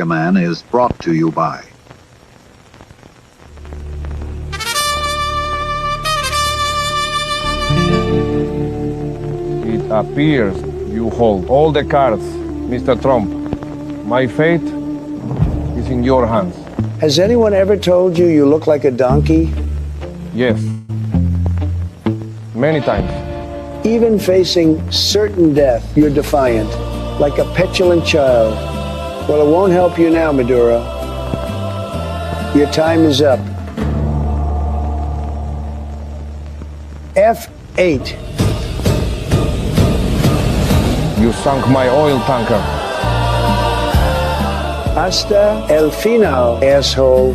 Mega Man is brought to you by. It appears you hold all the cards, Mr. Trump. My fate is in your hands. Has anyone ever told you you look like a donkey? Yes. Many times. Even facing certain death, you're defiant, like a petulant child. Well, it won't help you now, Maduro. Your time is up. F8. You sunk my oil tanker. Hasta el final, asshole.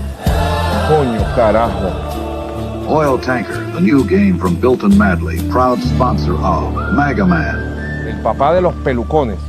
Coño, carajo. Oil Tanker, the new game from Built and Madly, proud sponsor of Mega Man. El papá de los pelucones.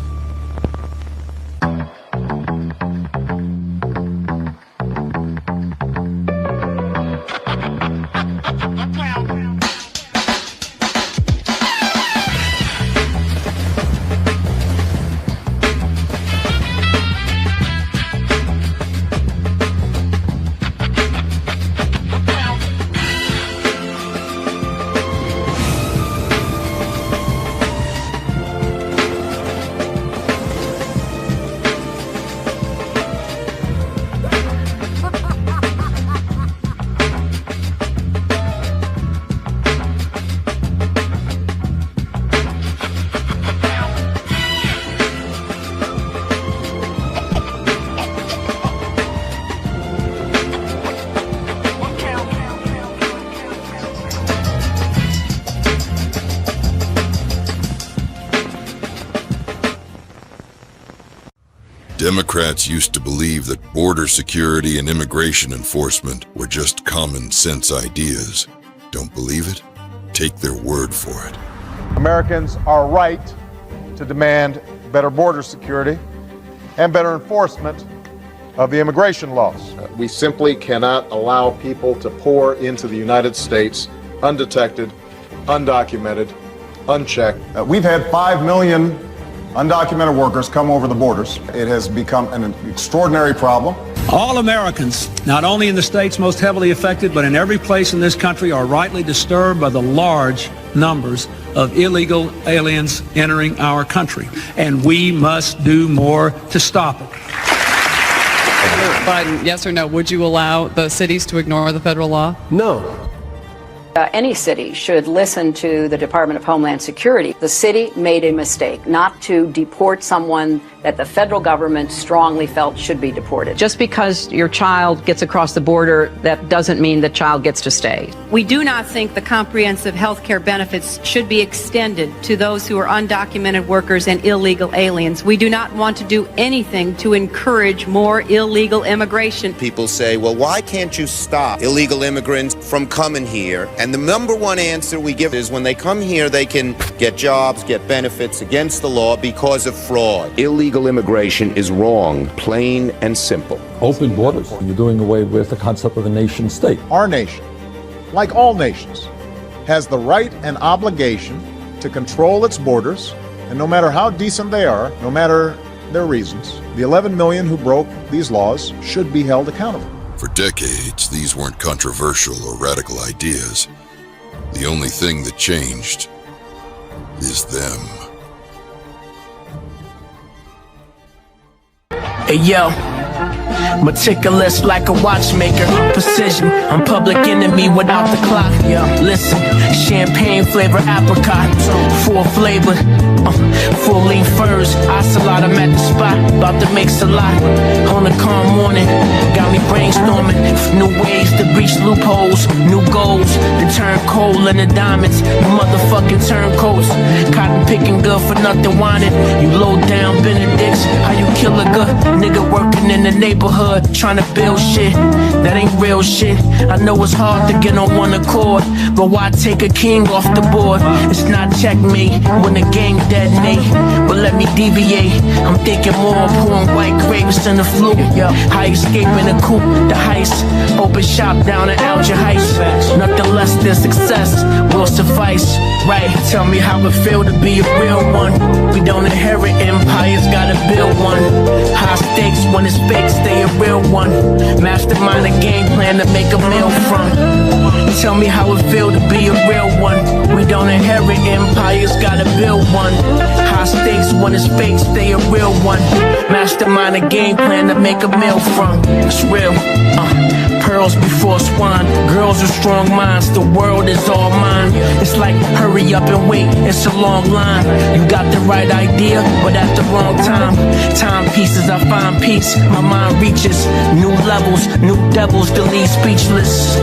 Democrats used to believe that border security and immigration enforcement were just common sense ideas. Don't believe it? Take their word for it. Americans are right to demand better border security and better enforcement of the immigration laws. We simply cannot allow people to pour into the United States undetected, undocumented, unchecked. We've had 5 million undocumented workers come over the borders. It has become an extraordinary problem. All Americans, not only in the states most heavily affected, but in every place in this country, are rightly disturbed by the large numbers of illegal aliens entering our country. And we must do more to stop it. Biden, yes or no, would you allow the cities to ignore the federal law? No. Any city should listen to the Department of Homeland Security. The city made a mistake not to deport someone that the federal government strongly felt should be deported. Just because your child gets across the border, that doesn't mean the child gets to stay. We do not think the comprehensive health care benefits should be extended to those who are undocumented workers and illegal aliens. We do not want to do anything to encourage more illegal immigration. People say, well, why can't you stop illegal immigrants from coming here? And the number one answer we give is when they come here, they can get jobs, get benefits against the law because of fraud. Illegal immigration is wrong, plain and simple. Open borders. You're doing away with the concept of a nation state. Our nation, like all nations, has the right and obligation to control its borders, and no matter how decent they are, no matter their reasons, the 11 million who broke these laws should be held accountable. For decades, these weren't controversial or radical ideas. The only thing that changed is them. Hey yo, meticulous like a watchmaker, precision, I'm public enemy without the clock. Yo, listen, champagne flavor apricot, full flavor, full lean furs, ocelot, I'm at the spot, about to make a lot. On a calm morning, got me brainstorming, new ways to breach loopholes, new goals, to turn coal into diamonds, you motherfucking turncoats, cotton picking good for nothing wanted, you low down Benedicts, how you kill a good nigga working in the neighborhood. hood, trying to build shit. That ain't real shit. I know it's hard to get on one accord, but why take a king off the board? It's not checkmate when the game detonate, but let me deviate. I'm thinking more of pouring white grapes in the flu. How escaping the coupe, the heist. Open shop down in Alger Heights. Nothing less than success will suffice. Right, tell me how it feel to be a real one. We don't inherit empires, gotta build one. High stakes when it's fake, stay a real one. Mastermind a game plan to make a meal from. Tell me how it feel to be a real one. We don't inherit empires, gotta build one. High stakes when it's fake, stay a real one. Mastermind a game plan to make a meal from. It's real. Pearls before swine. Girls with strong minds, the world is all mine. It's like hurry up and wait, it's a long line. You got the right idea, but at the wrong time. Timepieces, I find peace, my mind reaches new levels, new devils to leave speechless.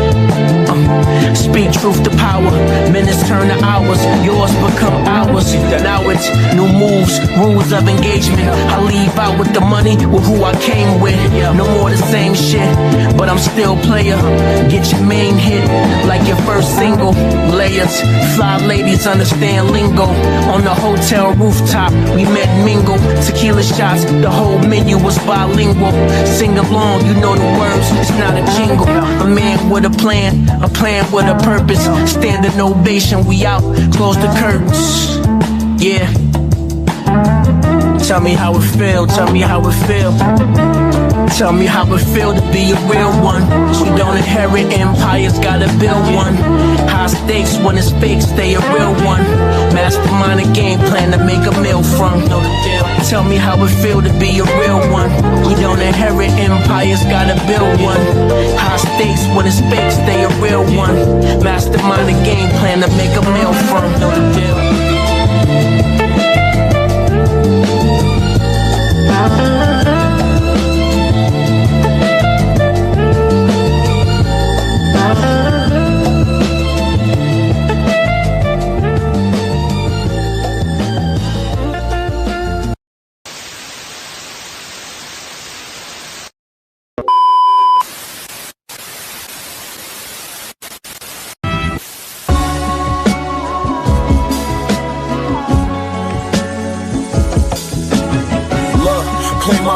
Speak truth to power, minutes turn to hours, yours become ours. Now it's new moves, rules of engagement. I leave out with the money, with who I came with. No more the same shit, but I'm still player. Get your main hit like your first single. Layers, fly ladies understand lingo. On the hotel rooftop, we met mingle. Tequila shots, the whole menu was bilingual. Sing along, you know the words, it's not a jingle. A man with a plan with a purpose. Standing ovation, we out, close the curtains. Yeah. Tell me how it feel, tell me how it feel. Tell me how it feel to be a real one. We don't inherit empires, gotta build one. High stakes when it's fake, stay a real one. Mastermind a game plan to make a meal from. Tell me how it feel to be a real one. We don't inherit empires, gotta build one. High stakes when it's fake, stay a real one. Mastermind a game plan to make a meal from.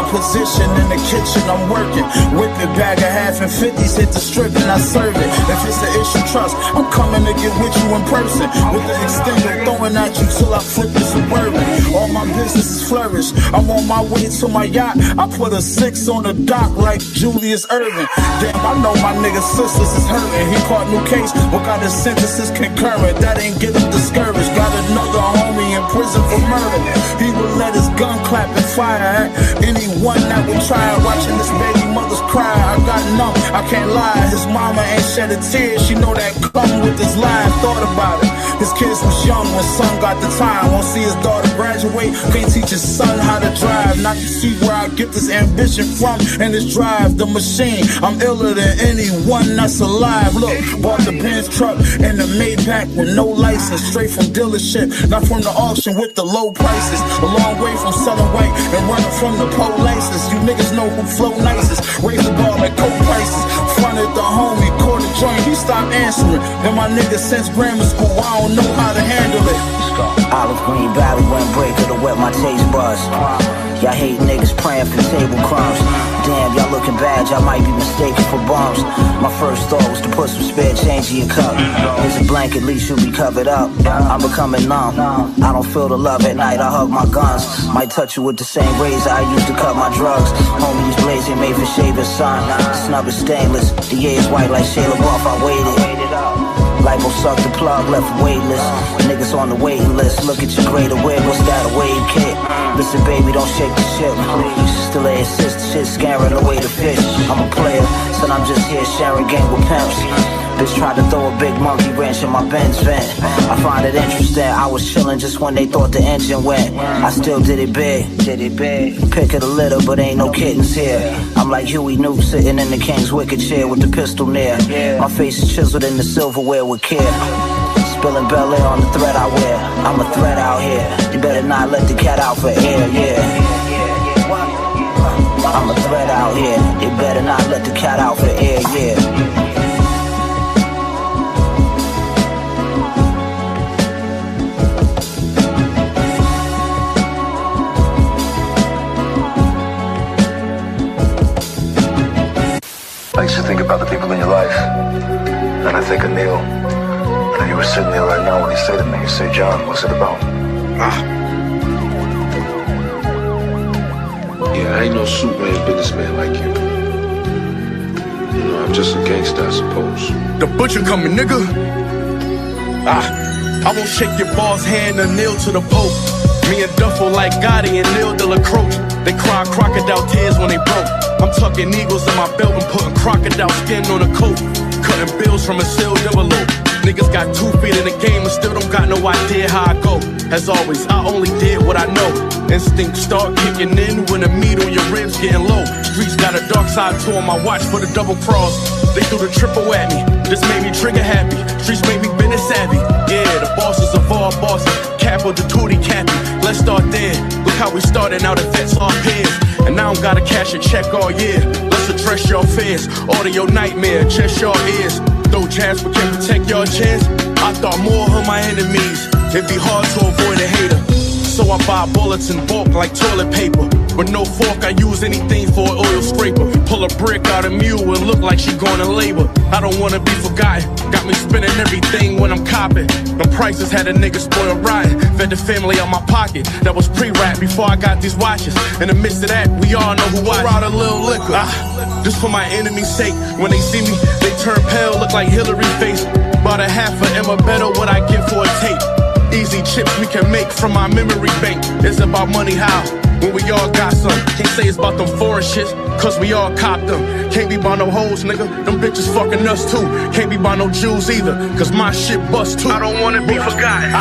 Position in the kitchen, I'm working. Whip it, bag of half and 50s, hit the strip and I serve it. If it's an issue, trust, I'm coming to get with you in person. With the extender, throwing at you till I flip the Suburban. All my businesses flourish. I'm on my way to my yacht. I put a 6 on the dock like Julius Irving. Damn, I know my nigga's sisters is hurting. He caught new case, but got his sentences concurrent. That ain't get him discouraged. Got another homie in prison for murder. He would let his gun clap and fire at anyone that would try. Watching this baby mother's cry, I got numb, I can't lie. His mama ain't shed a tear, she know that come with this line. Thought about it, his kids was young when son got the time. Won't see his daughter graduate, can't teach his son how to drive. Now you see where I get this ambition from and this drive, the machine. I'm iller than anyone that's alive. Look, bought the Benz truck and the Maybach with no license, straight from dealership, not from the auction with the low prices. A long way from selling white and running from the pole laces. You niggas know who flow nicest, raise the bar like coke prices. Fronted the homie, caught a joint, he stopped answering. And my nigga since grammar school, I don't know how to handle it. Olive green valley, windbreaker to wet my taste buds. Y'all hate niggas praying for table crumbs. Damn, y'all looking bad, y'all might be mistaken for bums. My first thought was to put some spare change in your cup. Here's a blanket, at least you'll be covered up. I'm becoming numb, I don't feel the love at night, I hug my guns. Might touch you with the same razor I used to cut my drugs. Homie, use blazing made for shaving sun. Snub is stainless, the air is white like Shayla Buff, I waited. Lipo sucked the plug, left weightless. Niggas on the waiting list, look at your greater wig, what's that, a wave kit? Listen baby, don't shake the shit, please. Still a assist, shit scaring away the fish. I'm a player, son, I'm just here sharing game with pimps. Bitch tried to throw a big monkey wrench in my Benz vent. I find it interesting, I was chilling just when they thought the engine went. I still did it big. Pick of the litter, but ain't no kittens here. I'm like Huey Newt sitting in the king's wicked chair with the pistol near. My face is chiseled in the silverware with care. Spilling Bel Air on the thread I wear. I'm a threat out here. You better not let the cat out for air, yeah. I'm a threat out here. You better not let the cat out for air, yeah. I used to think about the people in your life. Then I think of Neil. And then you were sitting there right now when he said to me, you say, John, what's it about? Yeah, I ain't no Superman businessman like you. You know, I'm just a gangster, I suppose. The butcher coming, nigga. I won't shake your boss hand or kneel to the Pope. Me and Duffel like Gotti and Neil de la Croce. They cry crocodile tears when they broke. I'm tucking eagles in my belt and putting crocodile skin on a coat. Cutting bills from a sealed envelope. Niggas got 2 feet in the game and still don't got no idea how I go. As always, I only did what I know. Instinct start kicking in when the meat on your ribs getting low. Streets got a dark side to 'em, I watch for the double cross. They threw the triple at me, this made me trigger happy. Streets made me business savvy. Yeah, the bosses of all bosses, capo the tootie cappy. Let's start there, look how we started, now the vets are peers. And now I don't gotta cash a check all year. Let's address your fears, order your nightmare, chest your ears. Though jazz but can't protect your chance, I thought more of my enemies. It'd be hard to avoid a hater. So I buy bullets in bulk like toilet paper. With no fork, I use anything for an oil scraper. Pull a brick out of mule and look like she going to labor. I don't wanna be forgotten. Got me spending everything when I'm copping. The prices had a nigga spoil rotten. Fed the family out my pocket. That was pre-rap before I got these watches. In the midst of that, we all know who I out a little liquor. Just for my enemy's sake. When they see me, they turn pale, look like Hillary face. About a half of Emma better what I get for a tape. Easy chips we can make from my memory bank. It's about money how, when we all got some. Can't say it's about them foreign shits, cause we all copped them. Can't be by no hoes, nigga, them bitches fucking us too. Can't be by no Jews either, cause my shit bust too. I don't wanna be forgotten.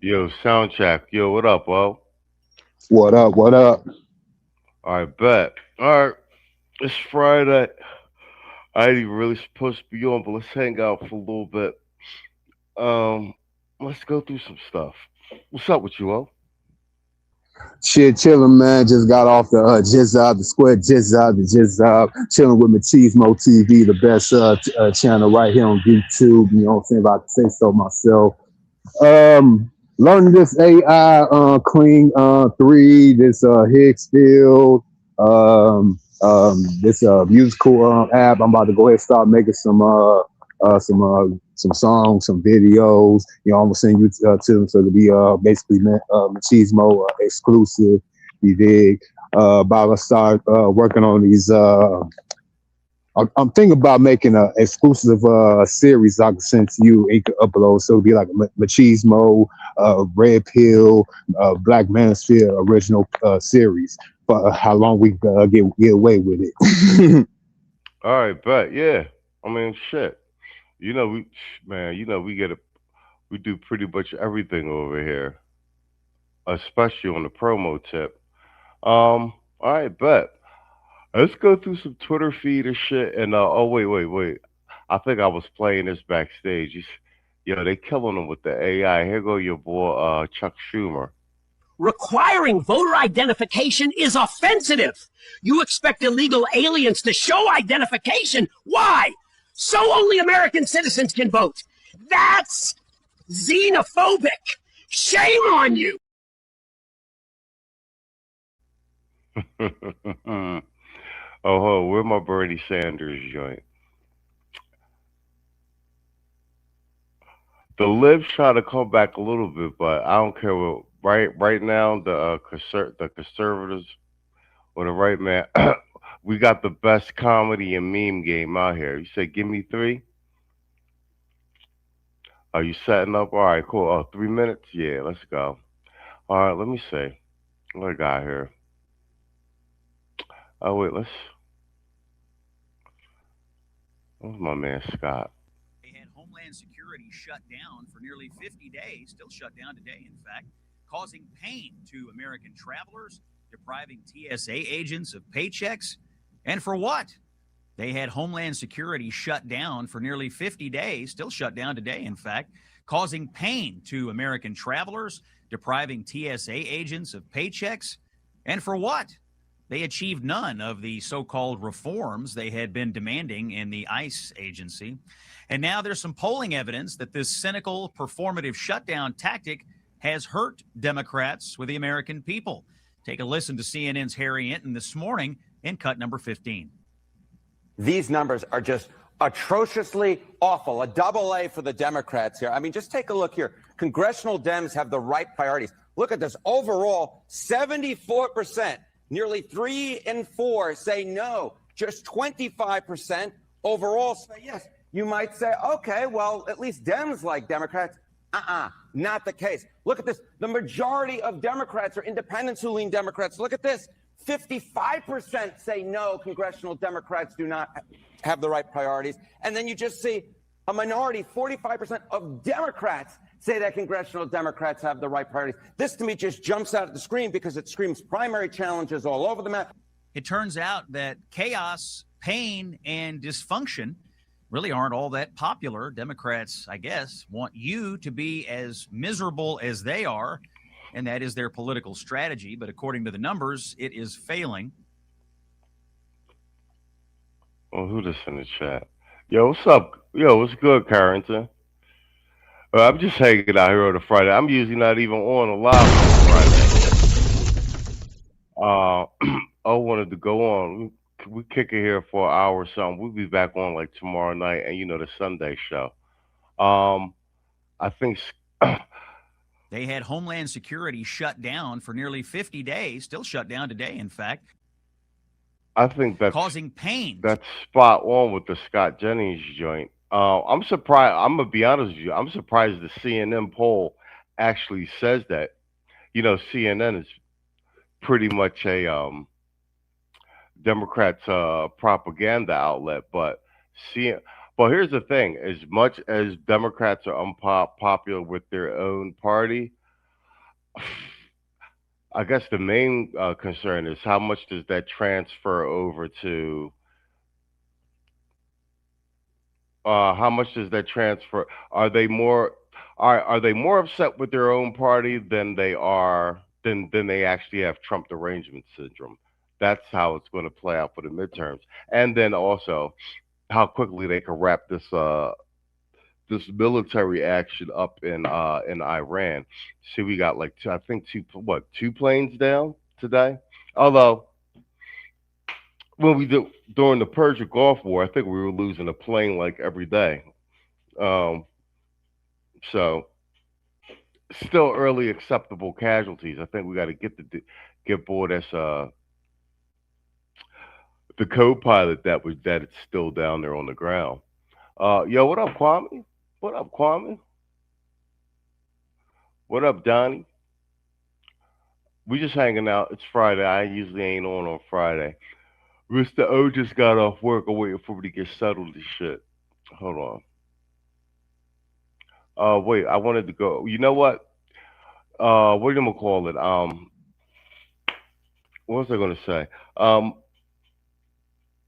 Yo, sound check. Yo, what up, Bo? What up? What up? All right, bet. All right, it's Friday. I ain't even really supposed to be on, but let's hang out for a little bit. Let's go through some stuff. What's up with you, O? Shit, chilling, man. Just got off the 𝐿𝐔𝐿, the square 𝐿𝐔𝐿, chilling with 𝐕𝐈𝐃𝐄 TV, the best channel right here on YouTube. You know what I'm saying? If I can say so myself. Learning this AI Clean 3, this �HIGGS this musical app. I'm about to go ahead and start making some songs, some videos. You know, I'm gonna send you to them, so it'll be basically �machismo exclusive. You dig? About to start working on these. I'm thinking about making an exclusive series I can send to you. You can upload, so it'll be like a Machismo, Red Pill, Black Manosphere original series. For how long we get away with it. All right, but yeah, I mean, shit. You know, we do pretty much everything over here, especially on the promo tip. All right, bet. Let's go through some Twitter feed and shit. And oh wait. I think I was playing this backstage. They killing them with the AI. Here go your boy Chuck Schumer. Requiring voter identification is offensive. You expect illegal aliens to show identification. Why? So only American citizens can vote. That's xenophobic. Shame on you. Oh, where my Bernie Sanders joint? The libs try to come back a little bit, but I don't care what. Right now, the conservatives or the right man, we got the best comedy and meme game out here. You say, give me 3. Are you setting up? All right, cool. Oh, 3 minutes? Yeah, let's go. All right, let me see. What I got here? Oh, wait, where's my man Scott? They had Homeland Security shut down for nearly 50 days, still shut down today, in fact, causing pain to American travelers, depriving TSA agents of paychecks. And for what? They had Homeland Security shut down for nearly 50 days, still shut down today, in fact, causing pain to American travelers, depriving TSA agents of paychecks. And for what? They achieved none of the so-called reforms they had been demanding in the ICE agency. And now there's some polling evidence that this cynical, performative shutdown tactic has hurt Democrats with the American people. Take a listen to CNN's Harry Enton this morning in cut number 15. These numbers are just atrociously awful. A double A for the Democrats here. I mean, just take a look here. Congressional Dems have the right priorities. Look at this. Overall, 74%, nearly 3 in 4 say no. Just 25% overall say yes. You might say, okay, well, at least Dems like Democrats. Not the case. Look at this. The majority of Democrats are independents who lean Democrats. Look at this. 55% say no, congressional Democrats do not have the right priorities. And then you just see a minority, 45% of Democrats say that congressional Democrats have the right priorities. This to me just jumps out at the screen because it screams primary challenges all over the map. It turns out that chaos, pain, and dysfunction really aren't all that popular. Democrats, I guess, want you to be as miserable as they are, and that is their political strategy. But according to the numbers, it is failing. Oh, who this in the chat? Yo, what's up? Yo, what's good, Carrington? I'm just hanging out here on a Friday. I'm usually not even on a live on Friday. I wanted to go on. We kick it here for an hour or something. We'll be back on like tomorrow night and the Sunday show. I think they had Homeland Security shut down for nearly 50 days, still shut down today, in fact. I think that's causing pain. That's spot on with the Scott Jennings joint. I'm surprised. I'm gonna be honest with you. I'm surprised the CNN poll actually says that. CNN is pretty much a Democrats' propaganda outlet, but here's the thing: as much as Democrats are unpopular with their own party, I guess the main concern is how much does that transfer over to? How much does that transfer? Are they more upset with their own party than they actually have Trump derangement syndrome? That's how it's going to play out for the midterms, and then also how quickly they can wrap this this military action up in Iran. See, we got like two planes down today. Although when we do during the Persian Gulf War, I think we were losing a plane like every day. So still early acceptable casualties. I think we got to get bored as the co-pilot that it's still down there on the ground. Yo, what up, Kwame? What up, Kwame? What up, Donnie? We just hanging out. It's Friday. I usually ain't on Friday. Mr. O just got off work. I'm waiting for me to get settled and shit. Hold on. Wait, I wanted to go. You know what? What am I gonna call it? What was I gonna say?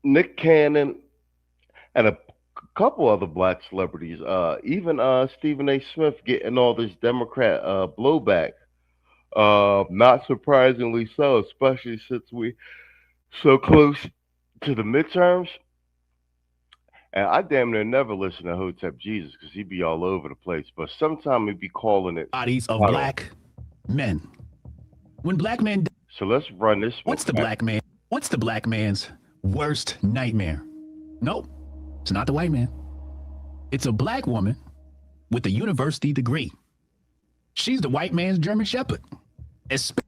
Nick Cannon and a couple other black celebrities, even Stephen A. Smith getting all this Democrat blowback. Not surprisingly so, especially since we so close to the midterms. And I damn near never listen to Hotep Jesus because he'd be all over the place. But sometimes he'd be calling it bodies of black men. When black men, so let's run this. What's the black man? What's the black man's worst nightmare? Nope, it's not the white man. It's a black woman with a university degree. She's the white man's German Shepherd.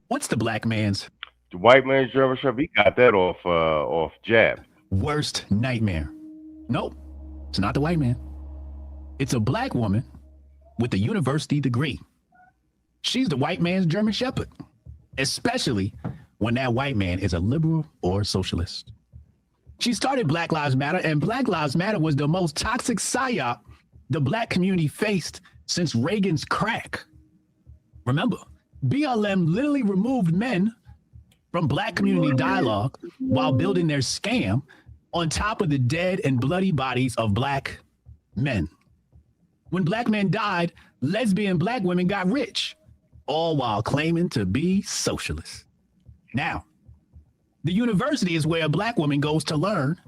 What's the black man's? The white man's German Shepherd. He got that off Jab. Worst nightmare. Nope, it's not the white man. It's a black woman with a university degree. She's the white man's German Shepherd, especially when that white man is a liberal or socialist. She started Black Lives Matter, and Black Lives Matter was the most toxic psyop the black community faced since Reagan's crack. Remember, BLM literally removed men from black community dialogue while building their scam on top of the dead and bloody bodies of black men. When black men died, lesbian black women got rich, all while claiming to be socialists. Now, the university is where a black woman goes to learn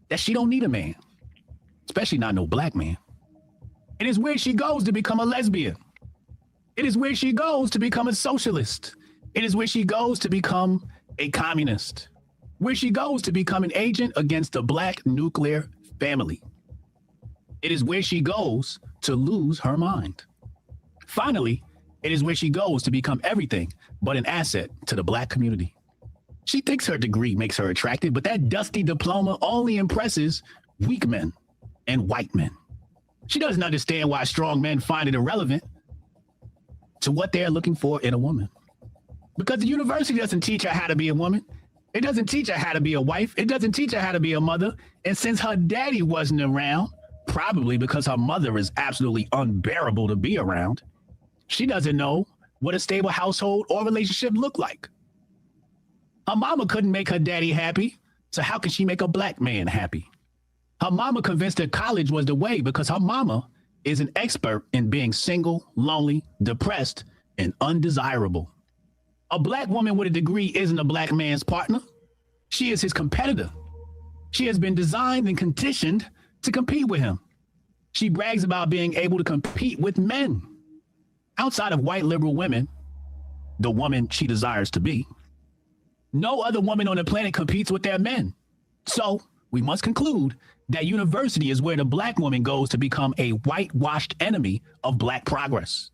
that she don't need a man, especially not no black man. It is where she goes to become a lesbian. It is where she goes to become a socialist. It is where she goes to become a communist, where she goes to become an agent against the black nuclear family. It is where she goes to lose her mind. Finally, it is where she goes to become everything but an asset to the black community. She thinks her degree makes her attractive, but that dusty diploma only impresses weak men and white men. She doesn't understand why strong men find it irrelevant to what they're looking for in a woman. Because the university doesn't teach her how to be a woman. It doesn't teach her how to be a wife. It doesn't teach her how to be a mother. And since her daddy wasn't around, probably because her mother is absolutely unbearable to be around, she doesn't know what a stable household or relationship look like. Her mama couldn't make her daddy happy, so how can she make a black man happy? Her mama convinced her college was the way because her mama is an expert in being single, lonely, depressed, and undesirable. A black woman with a degree isn't a black man's partner. She is his competitor. She has been designed and conditioned to compete with him. She brags about being able to compete with men. Outside of white liberal women, the woman she desires to be, no other woman on the planet competes with their men. So we must conclude that university is where the black woman goes to become a whitewashed enemy of black progress.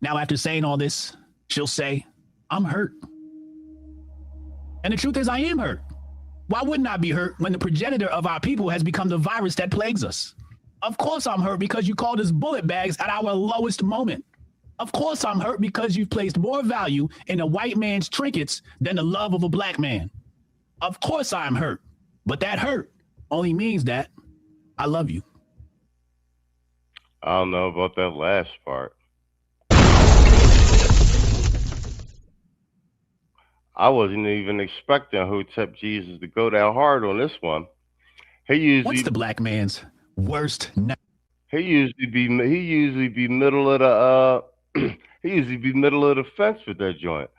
Now, after saying all this, she'll say, I'm hurt. And the truth is, I am hurt. Why wouldn't I be hurt when the progenitor of our people has become the virus that plagues us? Of course I'm hurt because you called us bullet bags at our lowest moment. Of course I'm hurt because you've placed more value in a white man's trinkets than the love of a black man. Of course I'm hurt, but that hurt only means that I love you. I don't know about that last part. I wasn't even expecting Hotep Jesus to go that hard on this one. What's the black man's worst night? He usually be middle of the he usually be middle of the fence with that joint.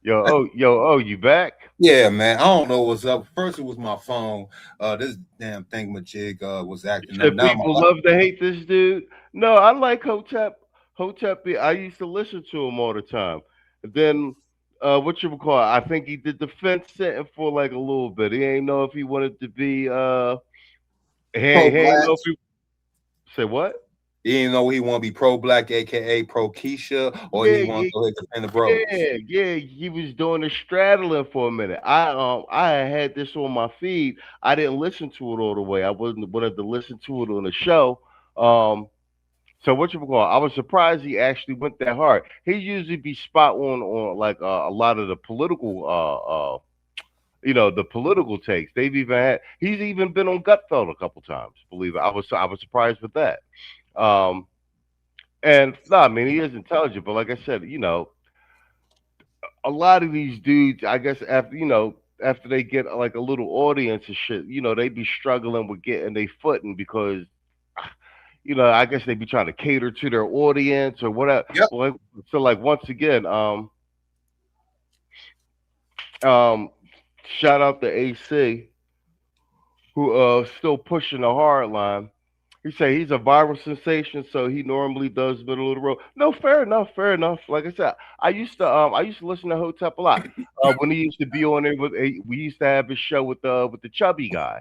Yo, you back? Yeah, man. I don't know what's up. First it was my phone. This damn thingamajig was acting up. Now People love to hate this dude. No, I like Hotep. I used to listen to him all the time. Then I think he did the fence sitting for like a little bit. He ain't know if he wanted to be he ain't know if he say what? He didn't know he want to be pro-black, aka pro-Keisha, or Yeah, he want to go ahead and defend the bros. yeah. He was doing the straddling for a minute. I had this on my feed. I didn't listen to it all the way. I wasn't wanted to listen to it on the show. So what you call? I was surprised he actually went that hard. He usually be spot on like a lot of the political the political takes. He's even been on Gutfeld a couple times. Believe it. I was surprised with that. And no, I mean he is intelligent, but like I said, a lot of these dudes, I guess after they get like a little audience and shit, they be struggling with getting their footing because I guess they be trying to cater to their audience or whatever. Yep. So like once again, shout out to AC who still pushing the hard line. He say he's a viral sensation, so he normally does middle of the road. No, fair enough. Like I said, I used to listen to Hotep a lot when he used to be on there we used to have his show with the chubby guy.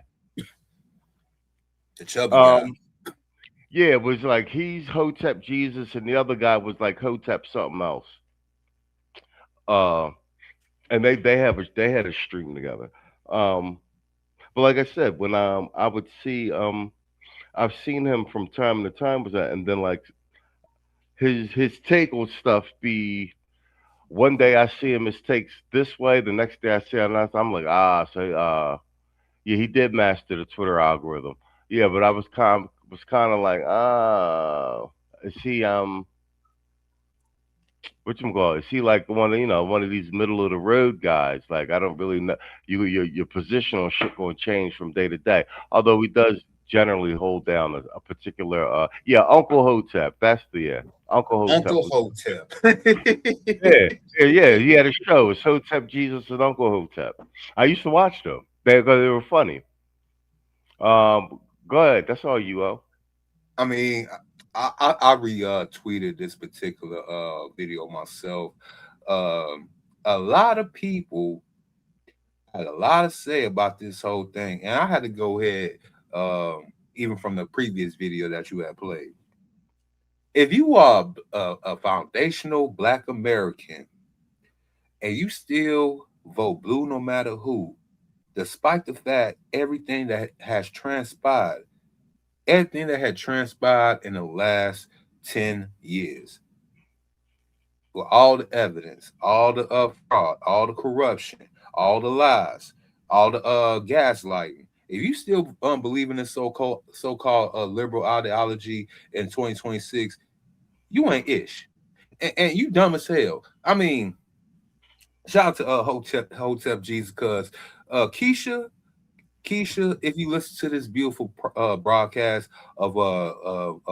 The chubby guy. Yeah, it was like he's Hotep Jesus, and the other guy was like Hotep something else. And they had a stream together. But like I said, when I would see I've seen him from time to time with that, and then like his take on stuff be one day I see him his takes this way, the next day I see him I'm like yeah, he did master the Twitter algorithm. Yeah, but I was kind of like is he is he like one of these middle of the road guys? Like I don't really know your position on shit going to change from day to day. Although he does generally hold down a particular Uncle Hotep. That's the Uncle Hotep. Uncle Hotep. yeah. He had a show. It's Hotep Jesus and Uncle Hotep. I used to watch them because they were funny. Go ahead. That's all you owe. I mean, I retweeted this particular video myself. A lot of people had a lot to say about this whole thing, and I had to go ahead, even from the previous video that you had played. If you are a foundational Black American and you still vote blue no matter who, despite the fact everything that has transpired, everything that had transpired in the last 10 years, with all the evidence, all the fraud, all the corruption, all the lies, all the gaslighting, if you still believe in this so-called liberal ideology in 2026, you ain't ish, and you dumb as hell. I mean, shout out to Hotep Jesus, because Keisha, if you listen to this beautiful broadcast of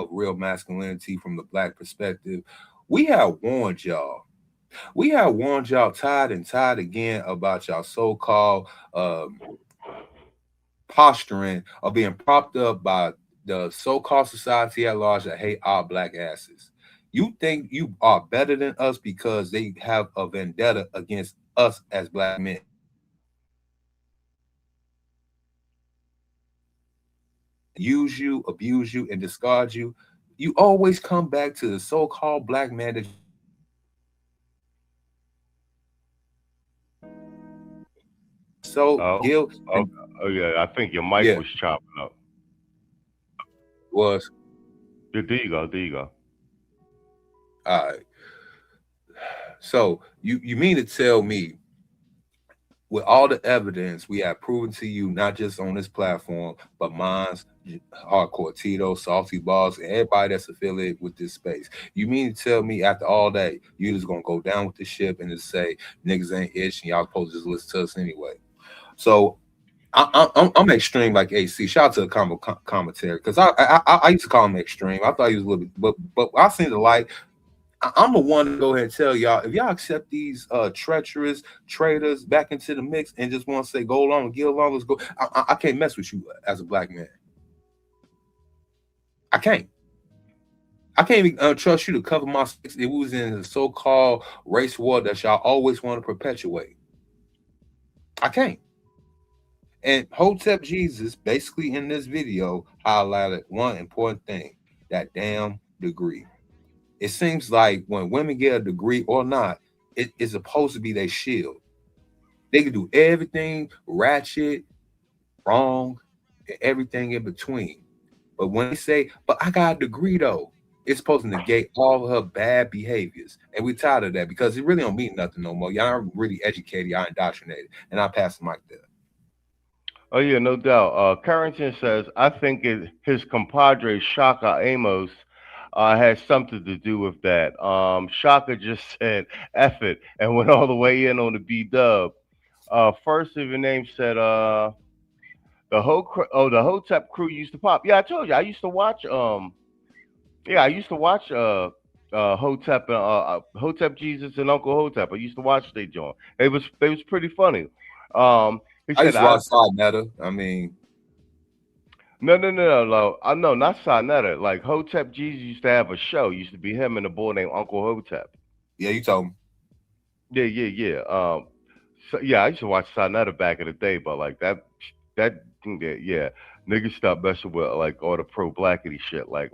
real masculinity from the Black perspective, we have warned y'all. We have warned y'all time and time again about y'all so-called posturing of being propped up by the so-called society at large that hate our Black asses. You think you are better than us because they have a vendetta against us as Black men. Use you, abuse you, and discard you. You always come back to the so-called Black man that guilt. Yeah, I think your mic was chopping up. Was. There you go. All right. So you mean to tell me, with all the evidence we have proven to you, not just on this platform, but mine's, Hardcore Tito, Salty Boss, and everybody that's affiliated with this space, you mean to tell me after all that, you just gonna go down with the ship and just say niggas ain't ish and y'all supposed to just listen to us anyway? So I'm extreme like AC. Shout out to the commentary, because I used to call him extreme. I thought he was a little bit, but I seen the light. I'm the one to go ahead and tell y'all, if y'all accept these treacherous traitors back into the mix and just want to say go along and get along, let's go. I can't mess with you as a Black man. I can't even trust you to cover my six. It was in the so-called race war that y'all always want to perpetuate. I can't. And Hotep Jesus basically in this video highlighted one important thing. that damn degree. It seems like when women get a degree or not, it is supposed to be their shield. They can do everything ratchet, wrong, and everything in between. But when they say, but I got a degree though, it's supposed to negate all of her bad behaviors. And we're tired of that because it really don't mean nothing no more. Y'all aren't really educated, y'all indoctrinated. And I pass the mic there. Oh yeah, no doubt. Carrington says, I think his compadre Shaka Amos has something to do with that. Shaka just said F it and went all the way in on the B-dub. First of your name said the Hotep crew used to pop. Yeah, I told you I used to watch Hotep and Hotep Jesus and Uncle Hotep. I used to watch they joint. They was pretty funny. He said, I used to watch Sarnetta. I mean, no, not Sarnetta. Like Hotep Jesus used to have a show. It used to be him and a boy named Uncle Hotep. Yeah, you told me. Yeah. So yeah, I used to watch Sarnetta back in the day, but like that niggas stopped messing with like all the pro blackity shit like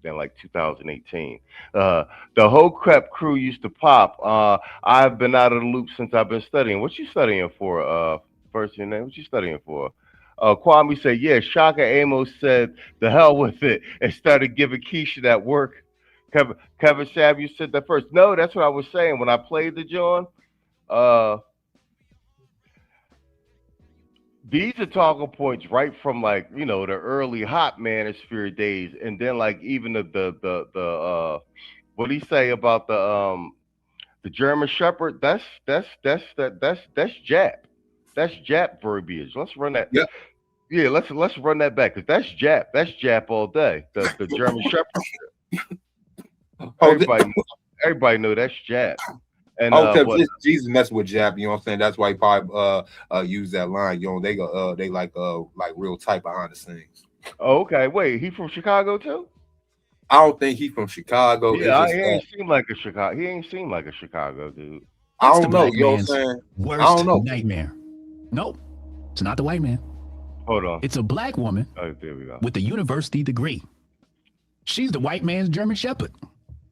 in like 2018. The whole crap crew used to pop. I've been out of the loop since I've been studying. What you studying for? First your name. What you studying for? Kwame said, yeah, Shaka Amos said the hell with it and started giving Keisha that work. Kevin Shab, you said that first. No, that's what I was saying when I played the John. These are talking points right from like, you know, the early hot manosphere days, and then like even the what do you say about the German Shepherd? That's Jap. That's Jap verbiage. Let's run that. Yeah, let's run that back because that's Jap. That's Jap all day. The German Shepherd. Everybody know that's Jap. And Jesus messing with Jap, you know what I'm saying? That's why he probably use that line. You know, they like real tight behind the scenes. Oh, okay. Wait, he from Chicago too? I don't think he from Chicago. Yeah, he ain't seem like a Chicago. He ain't seem like a Chicago dude. I don't know. You know what I'm saying? Worst I don't know. nightmare. Nope, it's not the white man. Hold on. It's a black woman there we go. with a university degree. She's the white man's German Shepherd,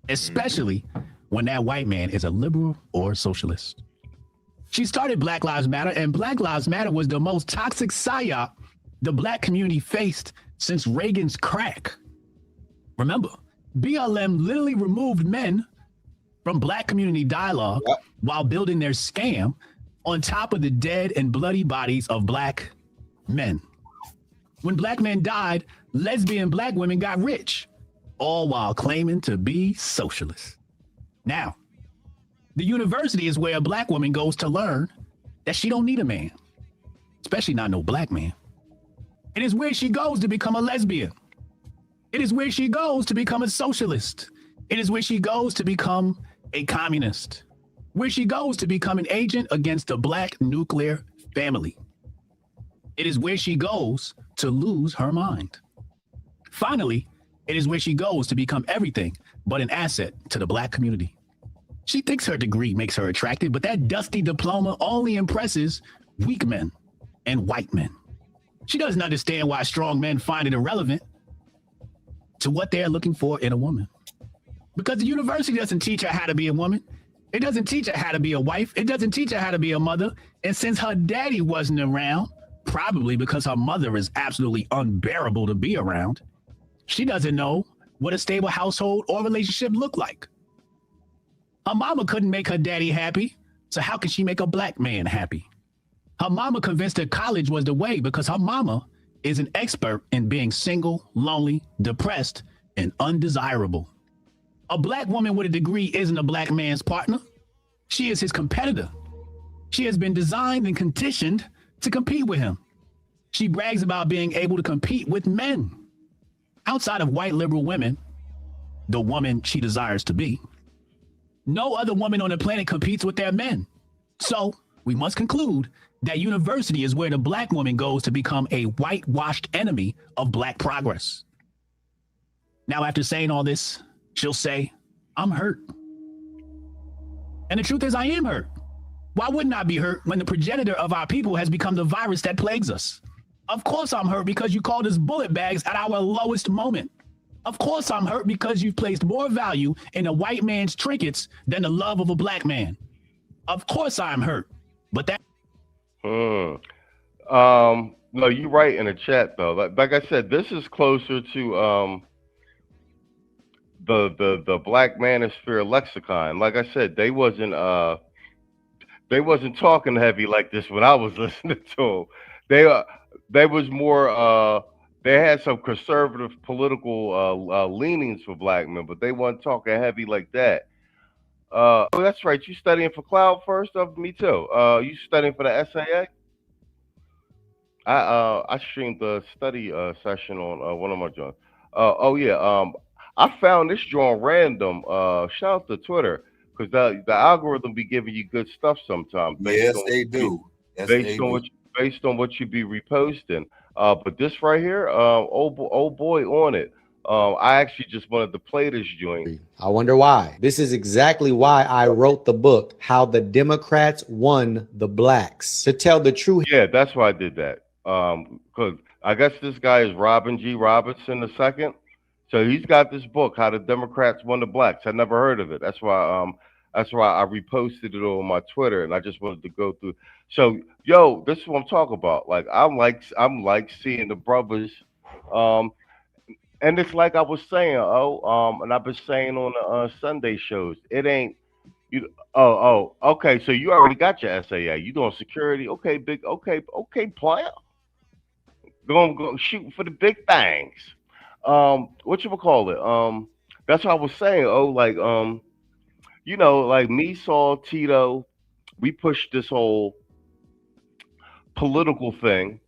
especially when that white man is a liberal or socialist. She started Black Lives Matter, and Black Lives Matter was the most toxic psyop the black community faced since Reagan's crack. Remember, BLM literally removed men from black community dialogue while building their scam on top of the dead and bloody bodies of black men. When black men died, lesbian black women got rich, all while claiming to be socialists. Now, the university is where a black woman goes to learn that she don't need a man, especially not no black man. It is where she goes to become a lesbian. It is where she goes to become a socialist. It is where she goes to become a communist, where she goes to become an agent against the black nuclear family. It is where she goes to lose her mind. Finally, it is where she goes to become everything but an asset to the black community. She thinks her degree makes her attractive, but that dusty diploma only impresses weak men and white men. She doesn't understand why strong men find it irrelevant to what they're looking for in a woman. Because the university doesn't teach her how to be a woman. It doesn't teach her how to be a wife. It doesn't teach her how to be a mother. And since her daddy wasn't around, probably because her mother is absolutely unbearable to be around, she doesn't know what a stable household or relationship look like. Her mama couldn't make her daddy happy, so how can she make a black man happy? Her mama convinced her college was the way because her mama is an expert in being single, lonely, depressed, and undesirable. A black woman with a degree isn't a black man's partner. She is his competitor. She has been designed and conditioned to compete with him. She brags about being able to compete with men. Outside of white liberal women, the woman she desires to be, no other woman on the planet competes with their men. So we must conclude that university is where the black woman goes to become a whitewashed enemy of black progress. Now, after saying all this, she'll say, I'm hurt. And the truth is, I am hurt. Why wouldn't I be hurt when the progenitor of our people has become the virus that plagues us? Of course I'm hurt because you called us bullet bags at our lowest moment. Of course I'm hurt because you've placed more value in a white man's trinkets than the love of a black man. Of course I'm hurt. But that no, you're right in the chat though. Like I said, this is closer to the Black Manosphere lexicon. Like I said, they wasn't talking heavy like this when I was listening to them. They was more they had some conservative political leanings for black men, but they weren't talking heavy like that. Oh, that's right. You studying for Cloud first? Me too. You studying for the SAA? I streamed the study session on one of my joints. Oh yeah. I found this joint random. Shout out to Twitter because the algorithm be giving you good stuff sometimes. Yes, they do. Based on what you be reposting. But this right here, old boy on it. I actually just wanted to play this joint. I wonder why. This is exactly why I wrote the book, How the Democrats Won the Blacks. To tell the truth. Yeah, that's why I did that. Because I guess this guy is Robin G. Robinson II. So he's got this book, How the Democrats Won the Blacks. I never heard of it. That's why I reposted it on my Twitter, and I just wanted to go through. So, yo, this is what I'm talking about. Like I'm like seeing the brothers, and it's like I was saying, and I've been saying on the Sunday shows, it ain't you. Okay. So you already got your SAA. You doing security? Okay, okay, player. Go shooting for the big things. What you call it? That's what I was saying. Like me, Saul, Tito, we pushed this whole political thing,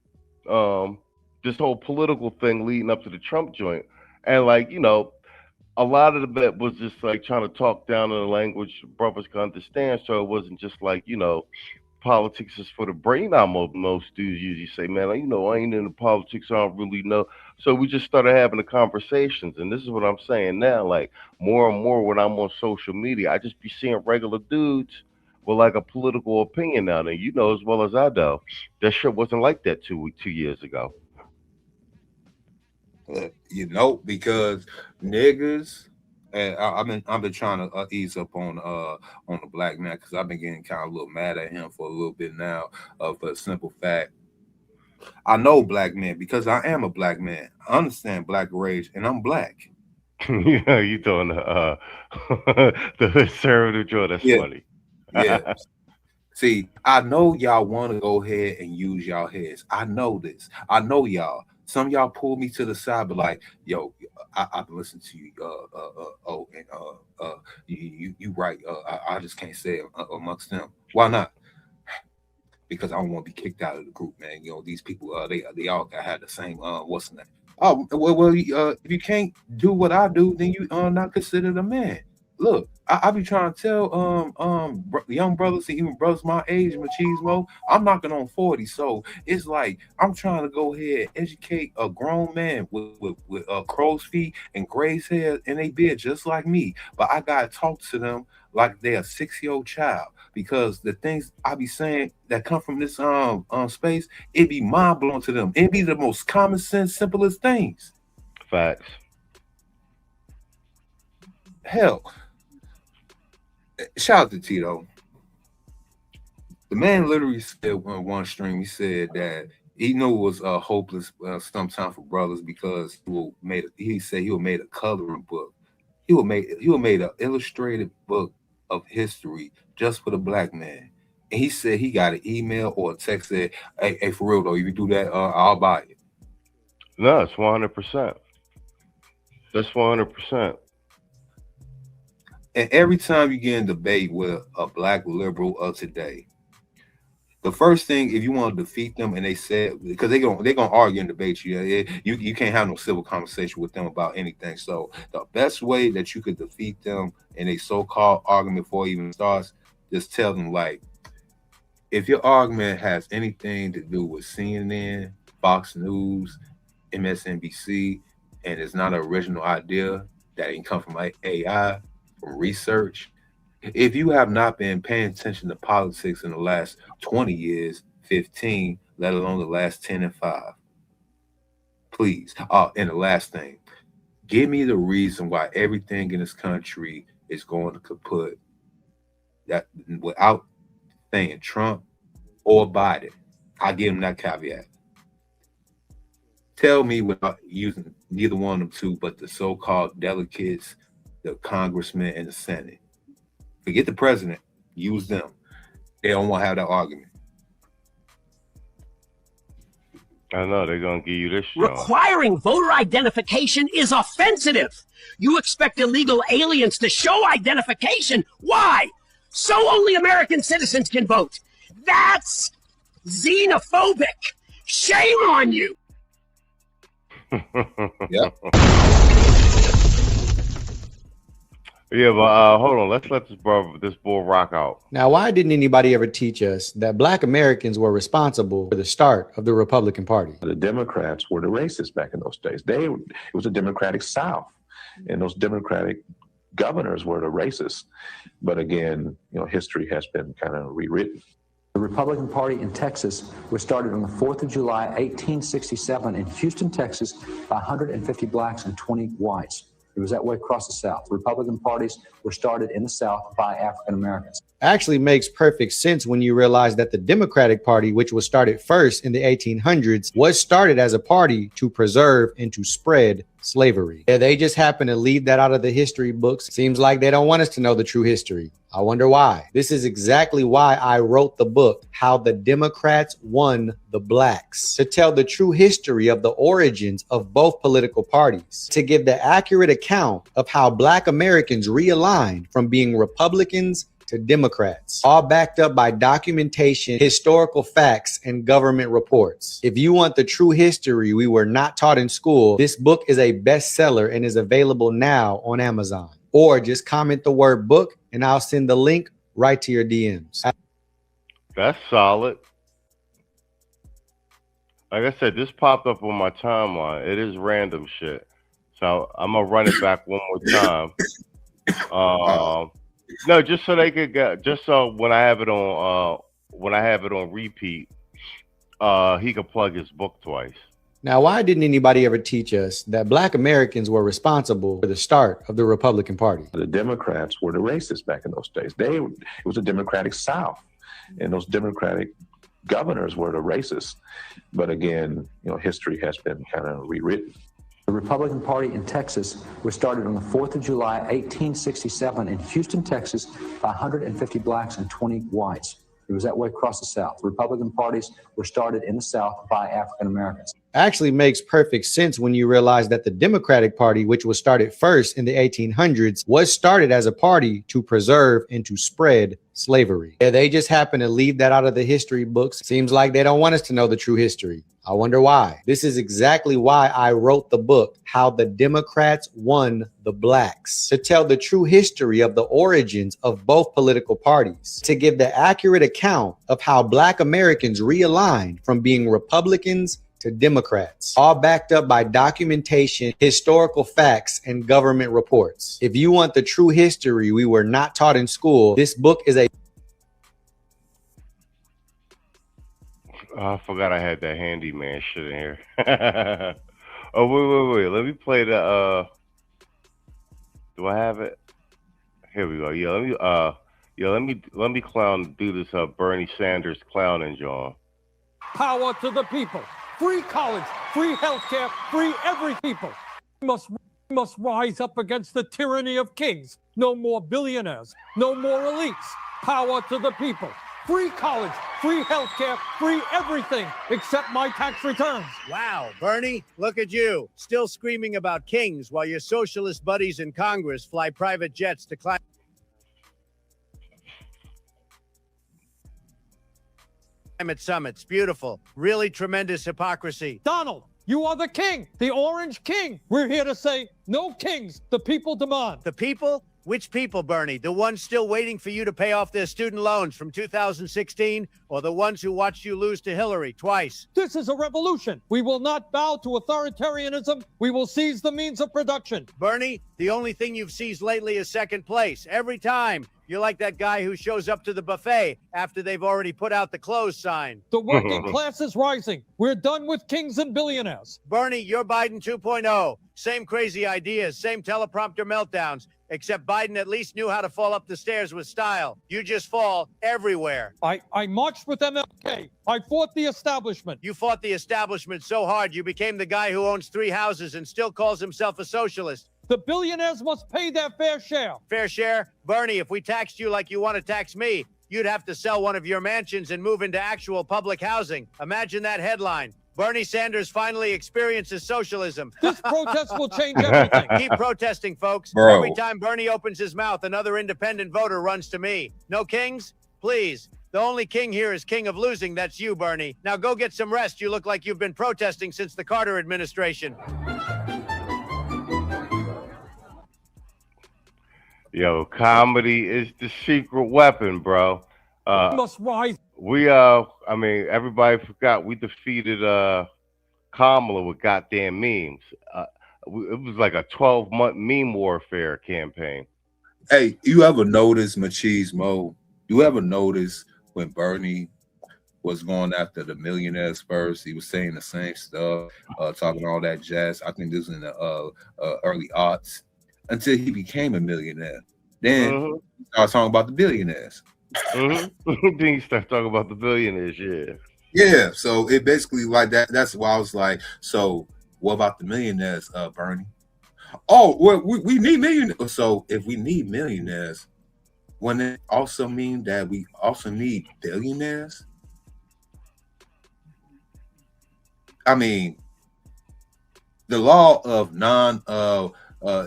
leading up to the Trump joint. And a lot of it was just like trying to talk down in a language brothers can understand. So it wasn't just like, politics is for the brain. Most dudes usually say, man, I ain't into politics. I don't really know. So we just started having the conversations. And this is what I'm saying now. Like more and more when I'm on social media, I just be seeing regular dudes with like a political opinion now. And you know as well as I know, that shit wasn't like that 2 years ago. Because niggas, and I've been trying to ease up on the black man because I've been getting kind of a little mad at him for a little bit now. For a simple fact, I know black men because I am a black man. I understand black rage, and I'm black. You doing the conservative joint? That's funny. Yeah. See, I know y'all want to go ahead and use y'all heads. I know this. I know y'all. Some of y'all pull me to the side, but like, yo, I've been listening to you. You right. I just can't say it amongst them. Why not? Because I don't want to be kicked out of the group, man. These people, they all had the same. What's the name? Oh, well, if you can't do what I do, then you not considered a man. Look, I be trying to tell young brothers and even brothers my age, machismo, I'm knocking on 40. So it's like I'm trying to go ahead and educate a grown man with crow's feet and gray hair and they beard just like me. But I gotta talk to them like they're a 6-year-old child because the things I be saying that come from this space, it be mind blowing to them. It be the most common sense, simplest things. Facts. Hell. Shout out to Tito. The man literally said on one stream, he said that he knew it was hopeless sometime for brothers because he said he would made a coloring book. He would made an illustrated book of history just for the black man. And he said he got an email or a text that, hey, for real though, if you do that, I'll buy it. No, it's 100%. That's 100%. And every time you get in debate with a black liberal of today, the first thing, if you want to defeat them, and they said because they're gonna argue and debate you, you can't have no civil conversation with them about anything. So the best way that you could defeat them in a so-called argument before it even starts, just tell them like, if your argument has anything to do with CNN, Fox News, MSNBC, and it's not an original idea that ain't come from AI. Research. If you have not been paying attention to politics in the last 20 years, 15, let alone the last 10 and 5, please. And the last thing, Give me the reason why everything in this country is going to kaput. That without saying Trump or Biden, I give them that caveat. Tell me without using neither one of them two, but the so-called delegates, the congressmen, and the Senate. Forget the president. Use them. They don't want to have that argument. I know they're gonna give you this show. Requiring voter identification is offensive. You expect illegal aliens to show identification. Why? So only American citizens can vote. That's xenophobic. Shame on you. Yeah. Yeah, but hold on. Let's let this bull rock out. Now, why didn't anybody ever teach us that Black Americans were responsible for the start of the Republican Party? The Democrats were the racists back in those days. It was a Democratic South, and those Democratic governors were the racists. But again, history has been kind of rewritten. The Republican Party in Texas was started on the 4th of July, 1867 in Houston, Texas, by 150 blacks and 20 whites. It was that way across the South. Republican parties were started in the South by African Americans. Actually makes perfect sense when you realize that the Democratic Party, which was started first in the 1800s, was started as a party to preserve and to spread slavery. Yeah, they just happen to leave that out of the history books. Seems like they don't want us to know the true history. I wonder why. This is exactly why I wrote the book, How the Democrats Won the Blacks, to tell the true history of the origins of both political parties, to give the accurate account of how Black Americans realigned from being Republicans to Democrats, all backed up by documentation, historical facts, and government reports. If you want the true history we were not taught in school, this book is a bestseller and is available now on Amazon. Or just comment the word book and I'll send the link right to your DMs. That's solid. Like I said, this popped up on my timeline. It is random shit. So I'm gonna run it back one more time. No, just so they could get, just so when I have it on repeat, he could plug his book twice. Now, why didn't anybody ever teach us that Black Americans were responsible for the start of the Republican Party? The Democrats were the racists back in those days. It was a Democratic South, and those Democratic governors were the racists. But again, history has been kind of rewritten. The Republican Party in Texas was started on the 4th of July, 1867 in Houston, Texas, by 150 blacks and 20 whites. It was that way across the South. Republican parties were started in the South by African Americans. Actually makes perfect sense when you realize that the Democratic Party, which was started first in the 1800s, was started as a party to preserve and to spread slavery. Yeah, they just happen to leave that out of the history books. Seems like they don't want us to know the true history. I wonder why. This is exactly why I wrote the book, How the Democrats Won the Blacks, to tell the true history of the origins of both political parties, to give the accurate account of how Black Americans realigned from being Republicans to Democrats, all backed up by documentation, historical facts, and government reports. If you want the true history we were not taught in school, this book is a... I forgot I had that handyman shit in here. Oh, wait. Let me play the, do I have it? Here we go. Yeah, let me do this, Bernie Sanders clowning, John. Power to the people. Free college, free healthcare, free every people. We must rise up against the tyranny of kings. No more billionaires, no more elites. Power to the people. Free college, free healthcare, free everything except my tax returns. Wow, Bernie, look at you, still screaming about kings while your socialist buddies in Congress fly private jets to climate summits. Beautiful. Really tremendous hypocrisy. Donald, you are the king, the Orange King. We're here to say, no kings, the people demand. The people? Which people, Bernie? The ones still waiting for you to pay off their student loans from 2016, or the ones who watched you lose to Hillary twice? This is a revolution. We will not bow to authoritarianism. We will seize the means of production. Bernie, the only thing you've seized lately is second place. Every time You're like that guy who shows up to the buffet after they've already put out the close sign. The working class is rising. We're done with kings and billionaires. Bernie, you're Biden 2.0. Same crazy ideas, same teleprompter meltdowns, except Biden at least knew how to fall up the stairs with style. You just fall everywhere. I marched with MLK. I fought the establishment. You fought the establishment so hard you became the guy who owns 3 houses and still calls himself a socialist. The billionaires must pay their fair share. Fair share? Bernie, if we taxed you like you want to tax me, you'd have to sell one of your mansions and move into actual public housing. Imagine that headline. Bernie Sanders finally experiences socialism. This protest will change everything. Keep protesting, folks. Bro. Every time Bernie opens his mouth, another independent voter runs to me. No kings? Please. The only king here is king of losing. That's you, Bernie. Now go get some rest. You look like you've been protesting since the Carter administration. Yo, comedy is the secret weapon, bro. Must rise. I mean, everybody forgot we defeated Kamala with goddamn memes. It was like a 12-month meme warfare campaign. Hey, you ever notice machismo? You ever notice when Bernie was going after the millionaires first, he was saying the same stuff, talking all that jazz. I think this was in the early aughts, until he became a millionaire. Then he started talking about the billionaires. Then you start talking about the billionaires, yeah. Yeah, so it basically like that. That's why I was like, so what about the millionaires, Bernie? Oh, well, we need millionaires. So if we need millionaires, wouldn't it also mean that we also need billionaires? I mean, the law of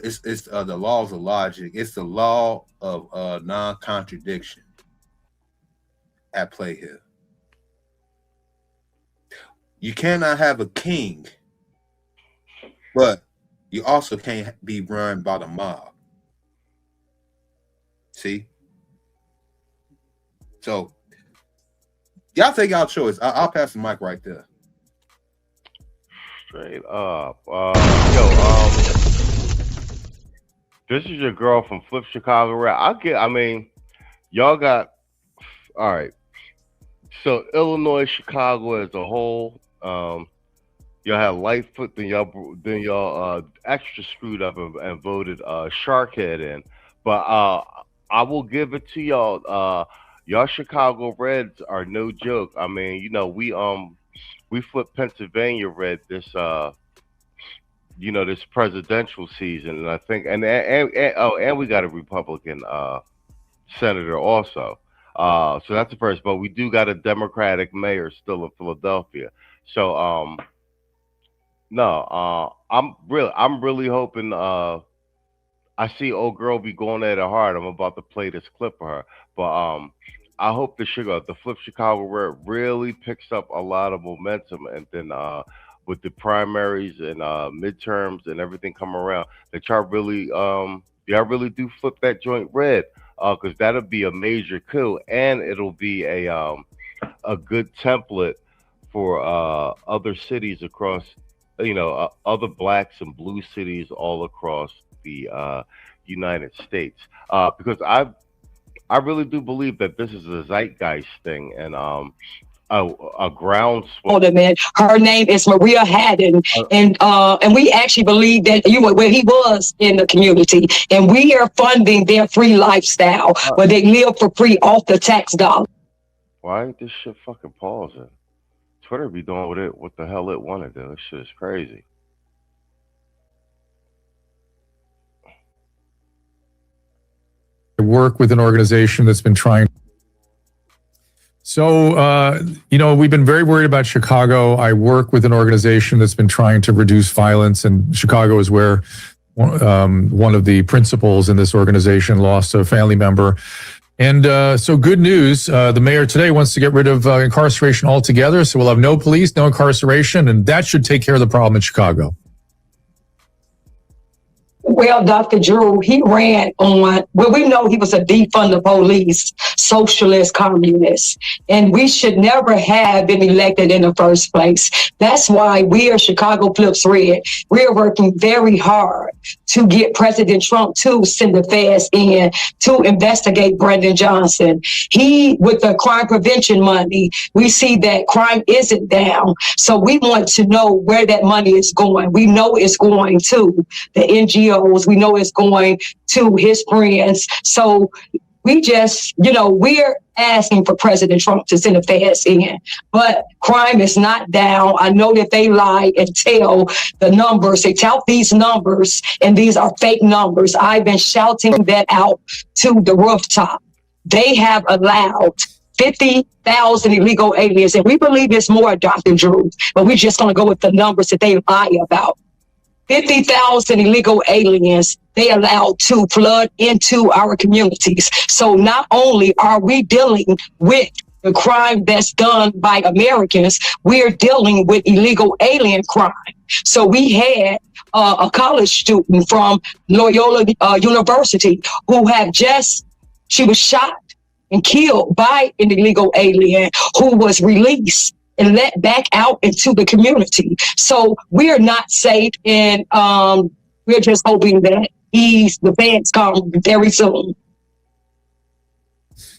it's the laws of logic. It's the law of non-contradiction at play here. You cannot have a king, but you also can't be run by the mob. See? So, y'all take y'all choice. I'll pass the mic right there. Straight up. This is your girl from Flip Chicago Rap. I mean, y'all got, all right. So Illinois, Chicago as a whole, y'all had Lightfoot, then y'all extra screwed up and voted Sharkhead in. But I will give it to y'all. Y'all Chicago Reds are no joke. I mean, you know, we flipped Pennsylvania red this this presidential season, and I think and we got a Republican senator also. So that's the first, but we do got a Democratic mayor still in Philadelphia. So I'm really hoping I see old girl be going at it hard. I'm about to play this clip of her, but I hope the Flip Chicago Red really picks up a lot of momentum, and then with the primaries and midterms and everything come around, that y'all really do flip that joint red, because that'll be a major coup, and it'll be a good template for other cities across, other blacks and blue cities all across the United States, because I really do believe that this is a zeitgeist thing, and a groundswell. Oh, man, her name is Maria Haddon, and we actually believe that where he was in the community, and we are funding their free lifestyle where they live for free off the tax dollar. Why ain't this shit fucking pausing? Twitter be doing with it what the hell it want to do. This shit is crazy. I work with an organization that's been trying. So, we've been very worried about Chicago. I work with an organization that's been trying to reduce violence, and Chicago is where one of the principals in this organization lost a family member. And so good news, the mayor today wants to get rid of incarceration altogether. So we'll have no police, no incarceration, and that should take care of the problem in Chicago. Well, Dr. Drew, he ran on, well, we know he was a defund the police, socialist, communist, and we should never have been elected in the first place. That's why we are Chicago Flips Red. We're working very hard to get President Trump to send the feds in to investigate Brendan Johnson. He, with the crime prevention money, we see that crime isn't down. So we want to know where that money is going. We know it's going to the NGOs. We know it's going to his friends. So we just, we're asking for President Trump to send the feds in, but crime is not down. I know that they lie and tell the numbers. They tout these numbers, and these are fake numbers. I've been shouting that out to the rooftop. They have allowed 50,000 illegal aliens, and we believe it's more, Dr. Drew, but we're just going to go with the numbers that they lie about. 50,000 illegal aliens they allowed to flood into our communities. So not only are we dealing with the crime that's done by Americans, we're dealing with illegal alien crime. So we had a college student from Loyola University who she was shot and killed by an illegal alien who was released and let back out into the community. So we're not safe, and we're just hoping that the feds come very soon.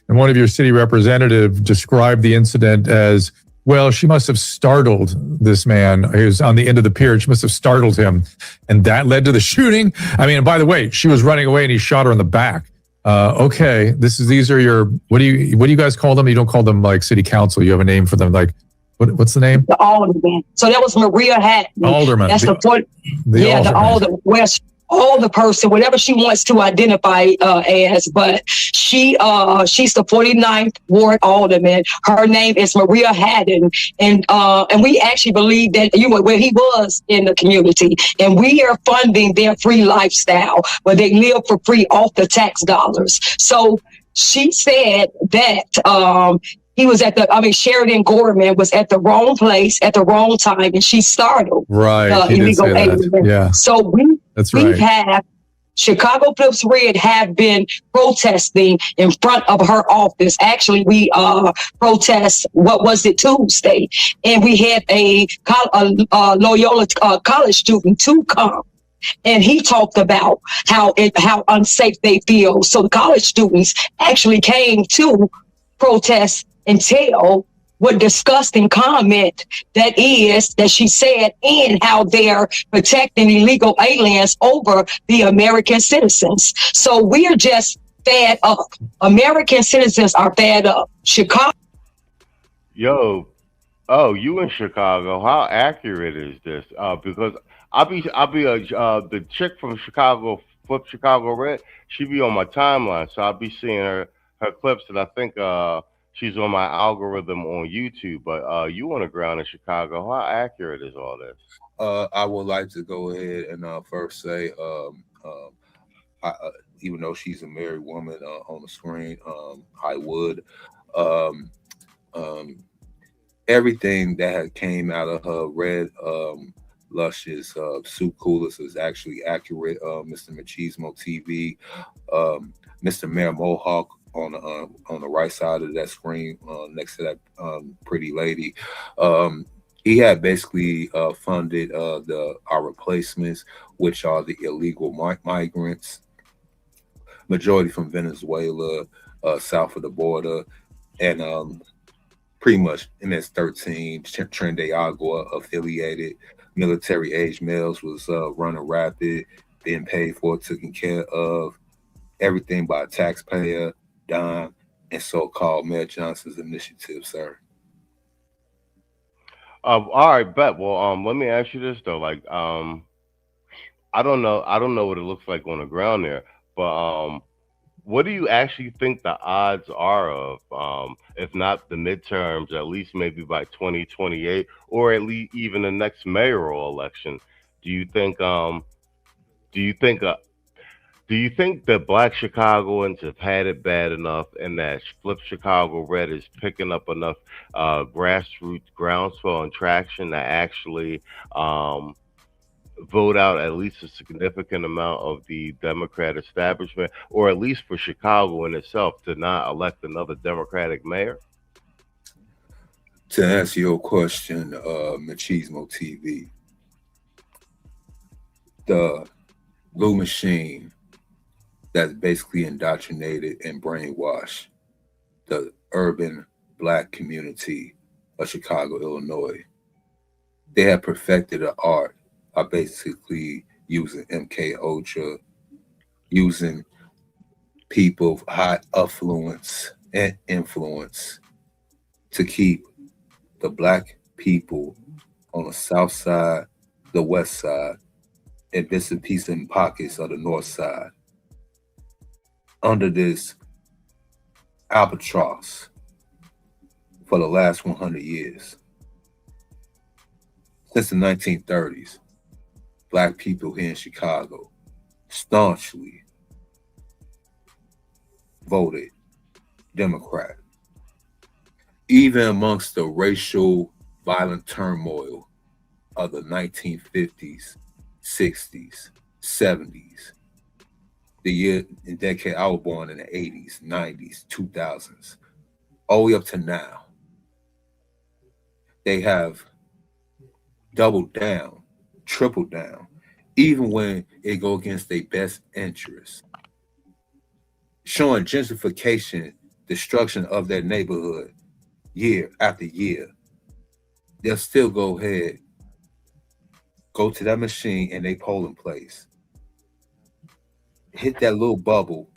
And one of your city representatives described the incident as, well, she must have startled this man who's on the end of the pier. She must have startled him, and that led to the shooting. I mean, and by the way, she was running away and he shot her in the back. Okay, these are your, what do you guys call them? You don't call them like city council. You have a name for them, like, what's the name? The alderman. So that was Maria Hatton. Alderman. That's the alder person, whatever she wants to identify as, but she's the 49th Ward alderman. Her name is Maria Hatton, and we actually believe that where he was in the community, and we are funding their free lifestyle where they live for free off the tax dollars. So she said that he was Sheridan Gorman was at the wrong place at the wrong time, and she startled illegal aliens. Yeah. So we have Chicago Flips Red have been protesting in front of her office. Actually, we protest, Tuesday, and we had a Loyola college student to come. And he talked about how unsafe they feel. So the college students actually came to protest and tell what disgusting comment that she said, and how they're protecting illegal aliens over the American citizens. So we're just fed up. American citizens are fed up. Chicago. You in Chicago? How accurate is this? Because I'll be the chick from Chicago, Flip Chicago Red. She be on my timeline, so I'll be seeing her clips, and I think she's on my algorithm on YouTube. But you on the ground in Chicago? How accurate is all this? I would like to go ahead and first say, even though she's a married woman on the screen, I would. Everything that had came out of her red, luscious soup coolers is actually accurate. Mr. Machismo TV, Mr. Mayor Mohawk on the right side of that screen, next to that pretty lady. He had basically funded our replacements, which are the illegal migrants, majority from Venezuela, south of the border, and pretty much MS-13 Trinidad Agua affiliated military age males was running rapid, being paid for, taken care of, everything by a taxpayer, dime, and so-called Mayor Johnson's initiative, sir. All right, bet. Well, let me ask you this though. Like, I don't know what it looks like on the ground there, but what do you actually think the odds are of, if not the midterms, at least maybe by 2028, or at least even the next mayoral election? Do you think that Black Chicagoans have had it bad enough, and that Flip Chicago Red is picking up enough grassroots groundswell and traction to actually vote out at least a significant amount of the Democrat establishment, or at least for Chicago in itself, to not elect another Democratic mayor? To answer your question, Machismo TV, the blue machine that's basically indoctrinated and brainwashed the urban Black community of Chicago, Illinois. They have perfected the art of basically using 𝐓𝐘𝐒, using people of high affluence and influence to keep the Black people on the south side, the west side, and bits and pieces and pockets of the north side under this albatross for the last 100 years. Since the 1930s, Black people here in Chicago staunchly voted Democrat. Even amongst the racial violent turmoil of the 1950s, 60s, 70s, the year and decade I was born in the 80s, 90s, 2000s, all the way up to now, they have doubled down, tripled down, even when it go against their best interests, showing gentrification, destruction of their neighborhood year after year. They'll still go ahead, go to that machine in their polling place, hit that little bubble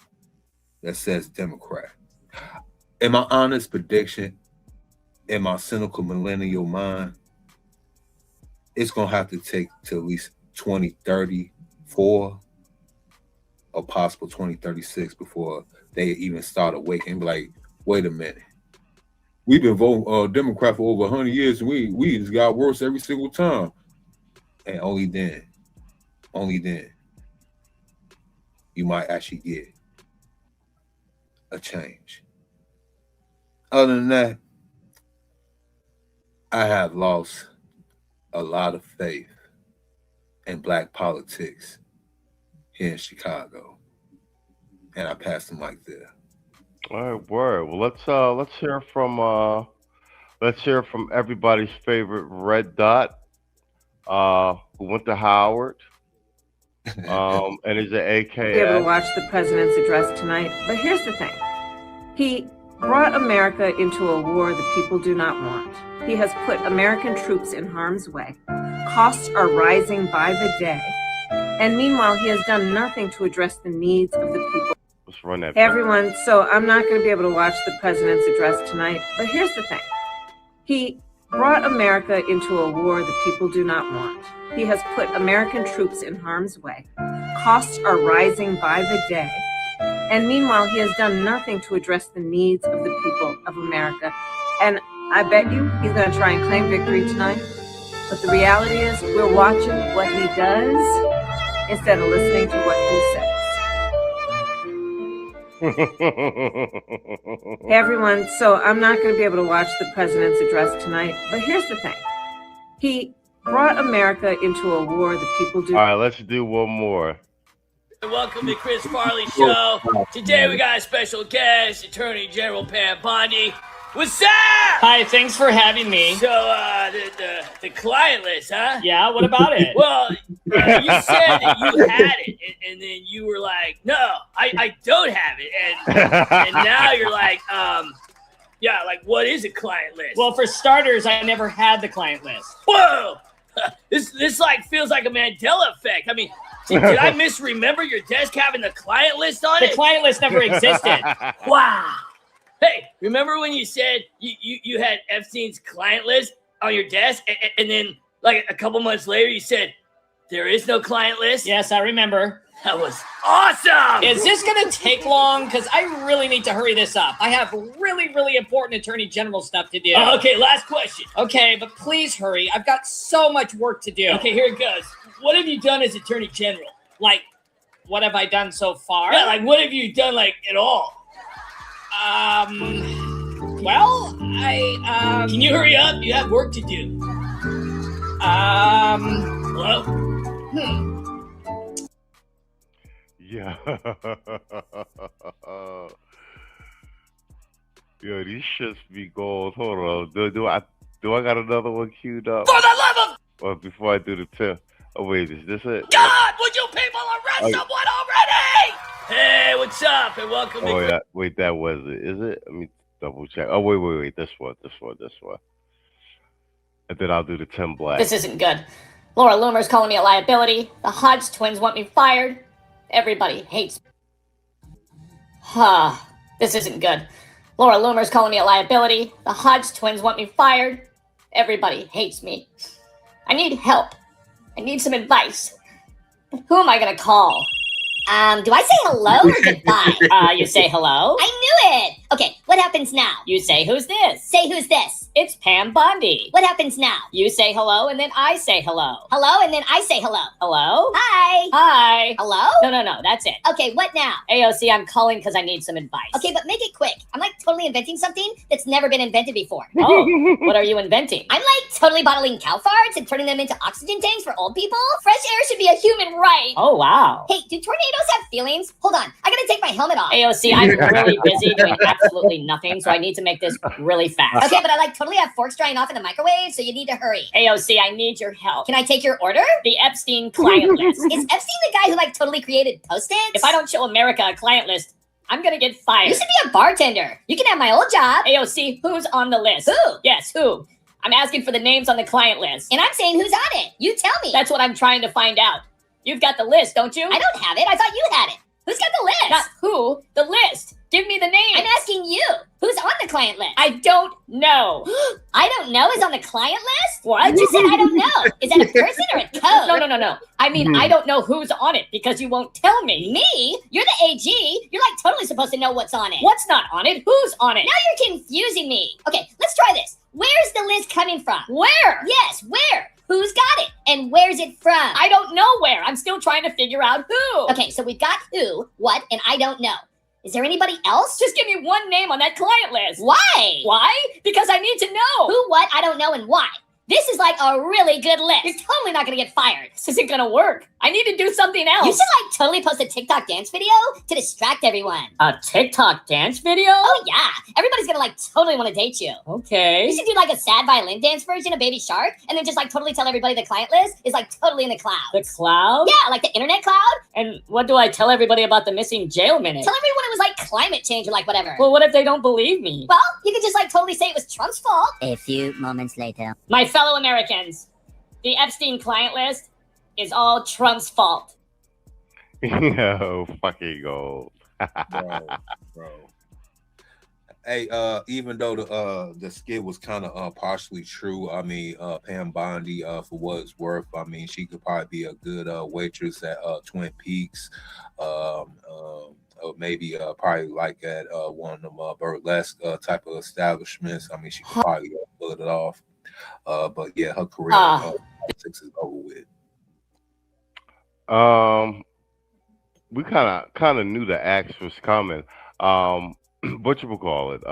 that says Democrat. In my honest prediction, in my cynical millennial mind, it's gonna have to take to at least 2034 or possible 2036 before they even start awakening. Like, wait a minute, we've been voting Democrat for over 100 years, and we just got worse every single time. And only then, you might actually get a change. Other than that, I have lost a lot of faith in Black politics here in Chicago, and I pass the mic there. All right, word. Well, let's hear from everybody's favorite red dot, who went to Howard, and is an AKA. Be able to watch the president's address tonight, but here's the thing: he brought America into a war the people do not want. He has put American troops in harm's way. Costs are rising by the day. And meanwhile, he has done nothing to address the needs of the people. Let's run that. Hey, everyone, so I'm not going to be able to watch the president's address tonight, but here's the thing. He brought America into a war the people do not want. He has put American troops in harm's way. Costs are rising by the day. And meanwhile, he has done nothing to address the needs of the people of America. And I bet you he's going to try and claim victory tonight. But the reality is we're watching what he does instead of listening to what he says. Hey, everyone, so I'm not going to be able to watch the president's address tonight. But here's the thing. He brought America into a war the people do. All right, let's do one more. Welcome to Chris Farley Show. Today we got a special guest, Attorney General Pam Bondi. What's up? Hi, thanks for having me. So, the client list, huh? Yeah, what about it? Well, you said that you had it, and then you were like, no, I don't have it. And now you're like, yeah, like, what is a client list? Well, for starters, I never had the client list. Whoa! This like feels like a Mandela effect. I mean, did I misremember your desk having the client list on it? The client list never existed. Wow. Hey, remember when you said you had Epstein's client list on your desk, and then like a couple months later you said there is no client list? Yes, I remember. That was awesome! Is this going to take long? Because I really need to hurry this up. I have really, really important Attorney General stuff to do. Okay, last question. Okay, but please hurry. I've got so much work to do. Okay, here it goes. What have you done as Attorney General? Like, what have I done so far? Yeah, like what have you done like at all? Well, I, Can you hurry up? You have work to do. Hello? Yeah. Yo, these shits be gold. Hold on. Do I got another one queued up? For the love of Or before I do the 10. Oh wait, is this it? God, would you people arrest someone already? Hey, what's up? And welcome Oh to yeah, wait, that was it. Is it? Let me double check. Oh wait. This one. And then I'll do the 10 black. This isn't good. Laura Loomer's calling me a liability. The Hodge twins want me fired. Everybody hates me. This isn't good. Laura Loomer's calling me a liability. The Hodge twins want me fired. Everybody hates me. I need help. I need some advice. But who am I gonna call? Do I say hello or goodbye? You say hello. I knew it! Okay, what happens now? You say, who's this? Say who's this? It's Pam Bondi. What happens now? You say hello, and then I say hello. Hello, and then I say hello. Hello? Hi! Hi. Hello? No, that's it. Okay, what now? AOC, I'm calling because I need some advice. Okay, but make it quick. I'm like totally inventing something that's never been invented before. Oh, what are you inventing? I'm like totally bottling cow farts and turning them into oxygen tanks for old people. Fresh air should be a human right. Oh, wow. Hey, do tornadoes have feelings? Hold on, I gotta take my helmet off. AOC, I'm really busy doing absolutely nothing, so I need to make this really fast. Okay, but I like totally have forks drying off in the microwave, so you need to hurry. AOC, I need your help. Can I take your order? The Epstein client list. Is Epstein the guy who like totally created Post-its? If I don't show America a client list, I'm gonna get fired. You should be a bartender. You can have my old job. AOC, who's on the list? Who? Yes, who? I'm asking for the names on the client list. And I'm saying who's on it. You tell me. That's what I'm trying to find out. You've got the list, don't you? I don't have it. I thought you had it. Who's got the list? Not who, the list. Give me the name. I'm asking you. Who's on the client list? I don't know. I don't know is on the client list? What? You just said I don't know. Is that a person or a code? No. I mean, I don't know who's on it because you wonon't tell me. Me? You're the AG. You're like totally supposed to know what's on it. What's not on it? Who's on it? Now you're confusing me. Okay, let's try this. Where's the list coming from? Where? Yes, where? Who's got it? And where's it from? I don't know where. I'm still trying to figure out who. Okay, so we've got who, what, and I don't know. Is there anybody else? Just give me one name on that client list. Why? Why? Because I need to know. Who, what, I don't know, and why. This is like a really good list. You're totally not going to get fired. This isn't going to work. I need to do something else. You should like totally post a TikTok dance video to distract everyone. A TikTok dance video? Oh yeah. Everybody's going to like totally want to date you. Okay. You should do like a sad violin dance version of Baby Shark and then just like totally tell everybody the client list is like totally in the cloud. The cloud? Yeah, like the internet cloud. And what do I tell everybody about the missing jail minute? Tell everyone it was like climate change or like whatever. Well, what if they don't believe me? Well, you could just like totally say it was Trump's fault. A few moments later. My fellow Americans, the Epstein client list is all Trump's fault. Yo, fucking gold. bro. Hey, even though the skit was kind of partially true, I mean, Pam Bondi, for what it's worth, I mean, she could probably be a good waitress at Twin Peaks, or maybe probably like at one of them burlesque type of establishments. I mean, she could probably pull it off. But yeah, her career politics is over with. We kind of knew the axe was coming. What you would call it?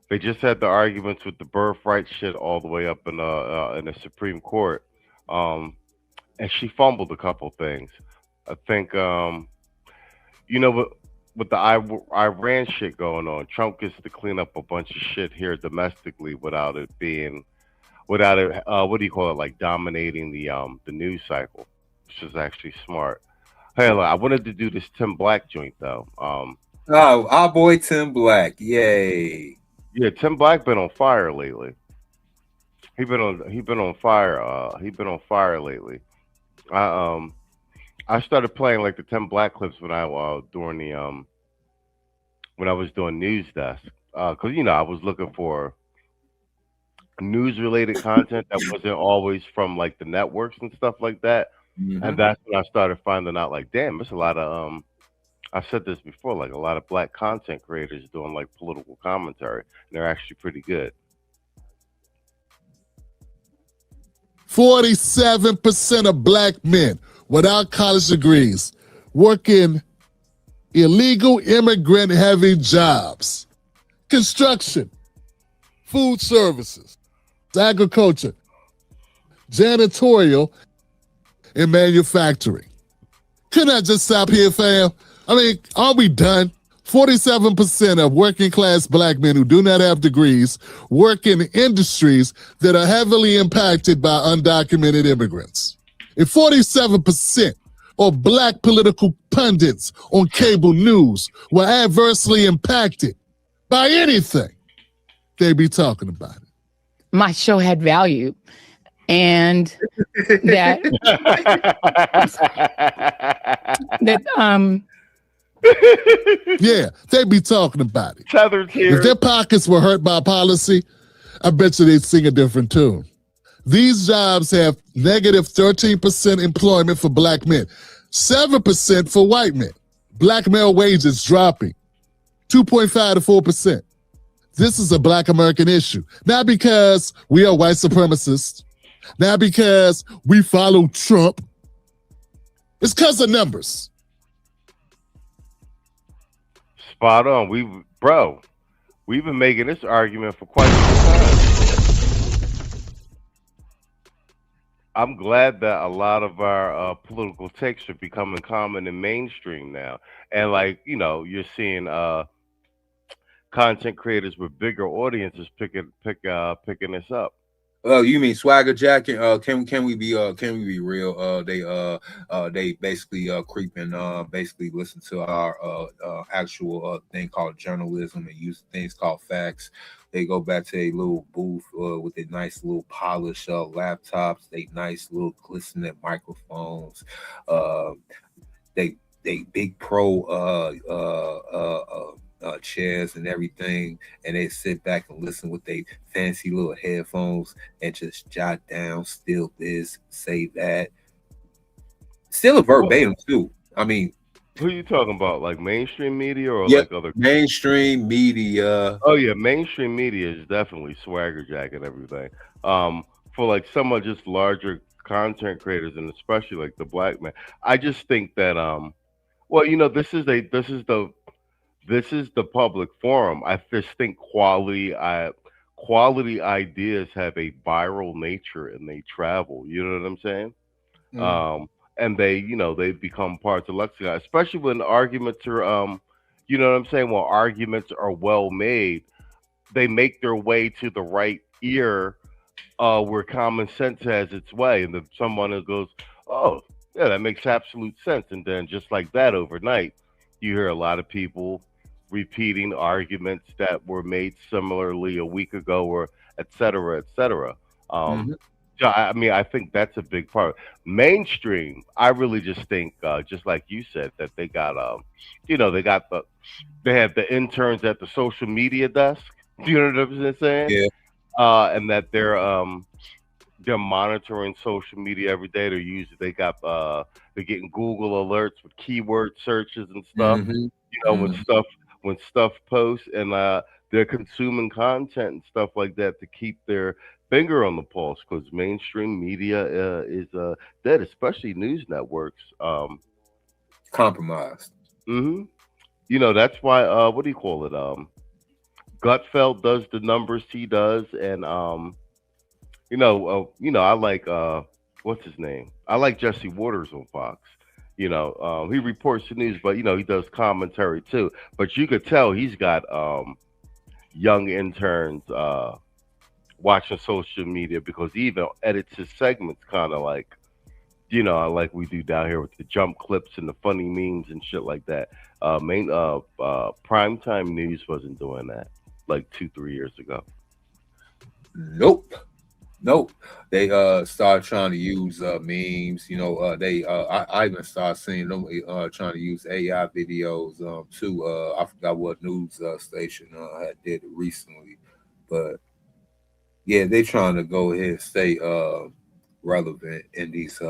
They just had the arguments with the birthright shit all the way up in the Supreme Court, and she fumbled a couple things. I think with the Iran shit going on, Trump gets to clean up a bunch of shit here domestically without it what do you call it, like dominating the news cycle, which is actually smart. Hey, look, I wanted to do this Tim Black joint though. Oh, our boy Tim Black, yay! Yeah, Tim Black been on fire lately. He been on fire lately. I started playing like the Tim Black clips when I was doing news desk, because I was looking for news related content that wasn't always from like the networks and stuff like that. Mm-hmm. And that's when I started finding out like, damn, there's a lot of I've said this before, like a lot of black content creators doing like political commentary, and they're actually pretty good. 47% of black men without college degrees work in illegal immigrant heavy jobs, construction, food services, agriculture, janitorial, in manufacturing. Couldn't I just stop here, fam? I mean, are we done? 47% of working class black men who do not have degrees work in industries that are heavily impacted by undocumented immigrants. And 47% of black political pundits on cable news were adversely impacted by anything. They be talking about it. My show had value, and that yeah, they be talking about it. Tethered here. If their pockets were hurt by policy, I bet you they'd sing a different tune. These jobs have negative 13% employment for black men, 7% for white men. Black male wages dropping 2.5 to 4%. This is a black American issue, not because we are white supremacists, not because we follow Trump. It's because of numbers. Spot on. We've been making this argument for quite some time. I'm glad that a lot of our political takes are becoming common and mainstream now. And like, you know, you're seeing content creators with bigger audiences picking this up. You mean Swagger Jack? Can we be real? They basically creeping, basically listen to our actual thing called journalism and use things called facts. They go back to a little booth with a nice little polished laptops, they nice little glistening microphones. They big pro chairs and everything, and they sit back and listen with their fancy little headphones and just jot down, steal this, say that. Still a verbatim too. I mean, who are you talking about? Like mainstream media or yeah, like other mainstream media? Oh yeah, mainstream media is definitely Swagger Jack and everything. For like some of just larger content creators and especially like the black man, I just think that well, you know, this is the public forum. I just think quality ideas have a viral nature and they travel. You know what I'm saying? And they, you know, they become parts of lexicon, especially when arguments are, you know what I'm saying? When arguments are well made, they make their way to the right ear, where common sense has its way, and then someone who goes, "Oh, yeah, that makes absolute sense," and then just like that, overnight, you hear a lot of people repeating arguments that were made similarly a week ago, or et cetera, et cetera. I mean, I think that's a big part. Mainstream, I really just think, just like you said, that they got, you know, they have the interns at the social media desk. Do you know what I'm saying? Yeah. And that they're monitoring social media every day. They're getting Google alerts with keyword searches and stuff. You know, when stuff posts, and they're consuming content and stuff like that to keep their finger on the pulse, because mainstream media is dead, especially news networks. Compromised. You know, that's why what do you call it? Gutfeld does the numbers he does, and you know, I like what's his name? I like Jesse Waters on Fox. You know, he reports the news, but you know, he does commentary too. But you could tell he's got young interns watching social media, because he even edits his segments kind of like, you know, like we do down here with the jump clips and the funny memes and shit like that. Primetime news wasn't doing that like 2-3 years ago. Nope. They started trying to use memes. You know, I even started seeing them trying to use AI videos too. I forgot what news station had did it recently, but yeah, they trying to go ahead and stay relevant in these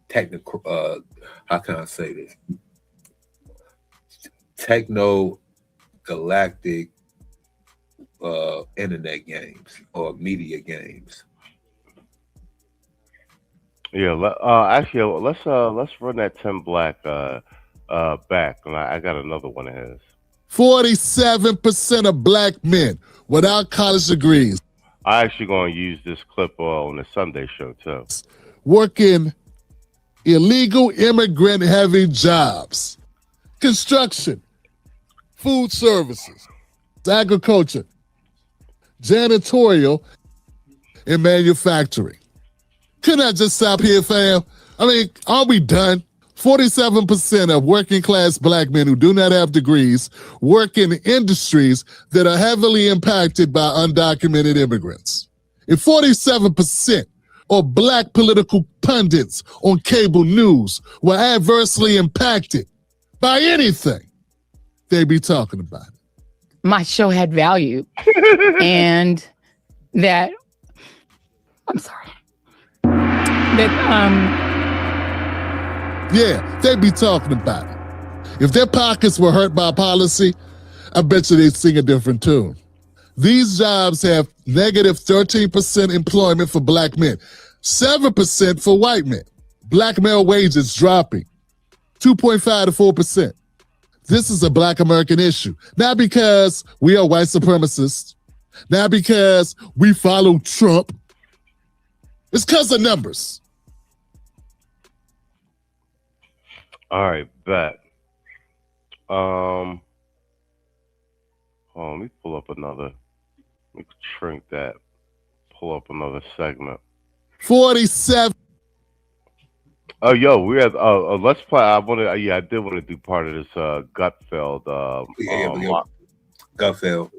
technical. How can I say this? Techno-galactic internet games or media games. Yeah, actually, let's run that 10 Black back, and I got another one of his. 47% of black men without college degrees. I actually going to use this clip on the Sunday show too. Working illegal immigrant heavy jobs, construction, food services, agriculture, janitorial, and manufacturing. Couldn't I just stop here, fam? I mean, are we done? 47% of working class black men who do not have degrees work in industries that are heavily impacted by undocumented immigrants. And 47% of black political pundits on cable news were adversely impacted by anything they be talking about. My show had value and that, I'm sorry, that, yeah, they be talking about it. If their pockets were hurt by policy, I bet you they'd sing a different tune. These jobs have negative 13% employment for black men, 7% for white men. Black male wages dropping 2.5 to 4%. This is a black American issue. Not because we are white supremacists, not because we follow Trump. It's because of numbers. All right, bet. Hold on, let me pull up another. Let me shrink that. Pull up another segment. 47. Oh, yo, we had let's play. I did want to do part of this Gutfeld. Gutfeld. Gutfeld.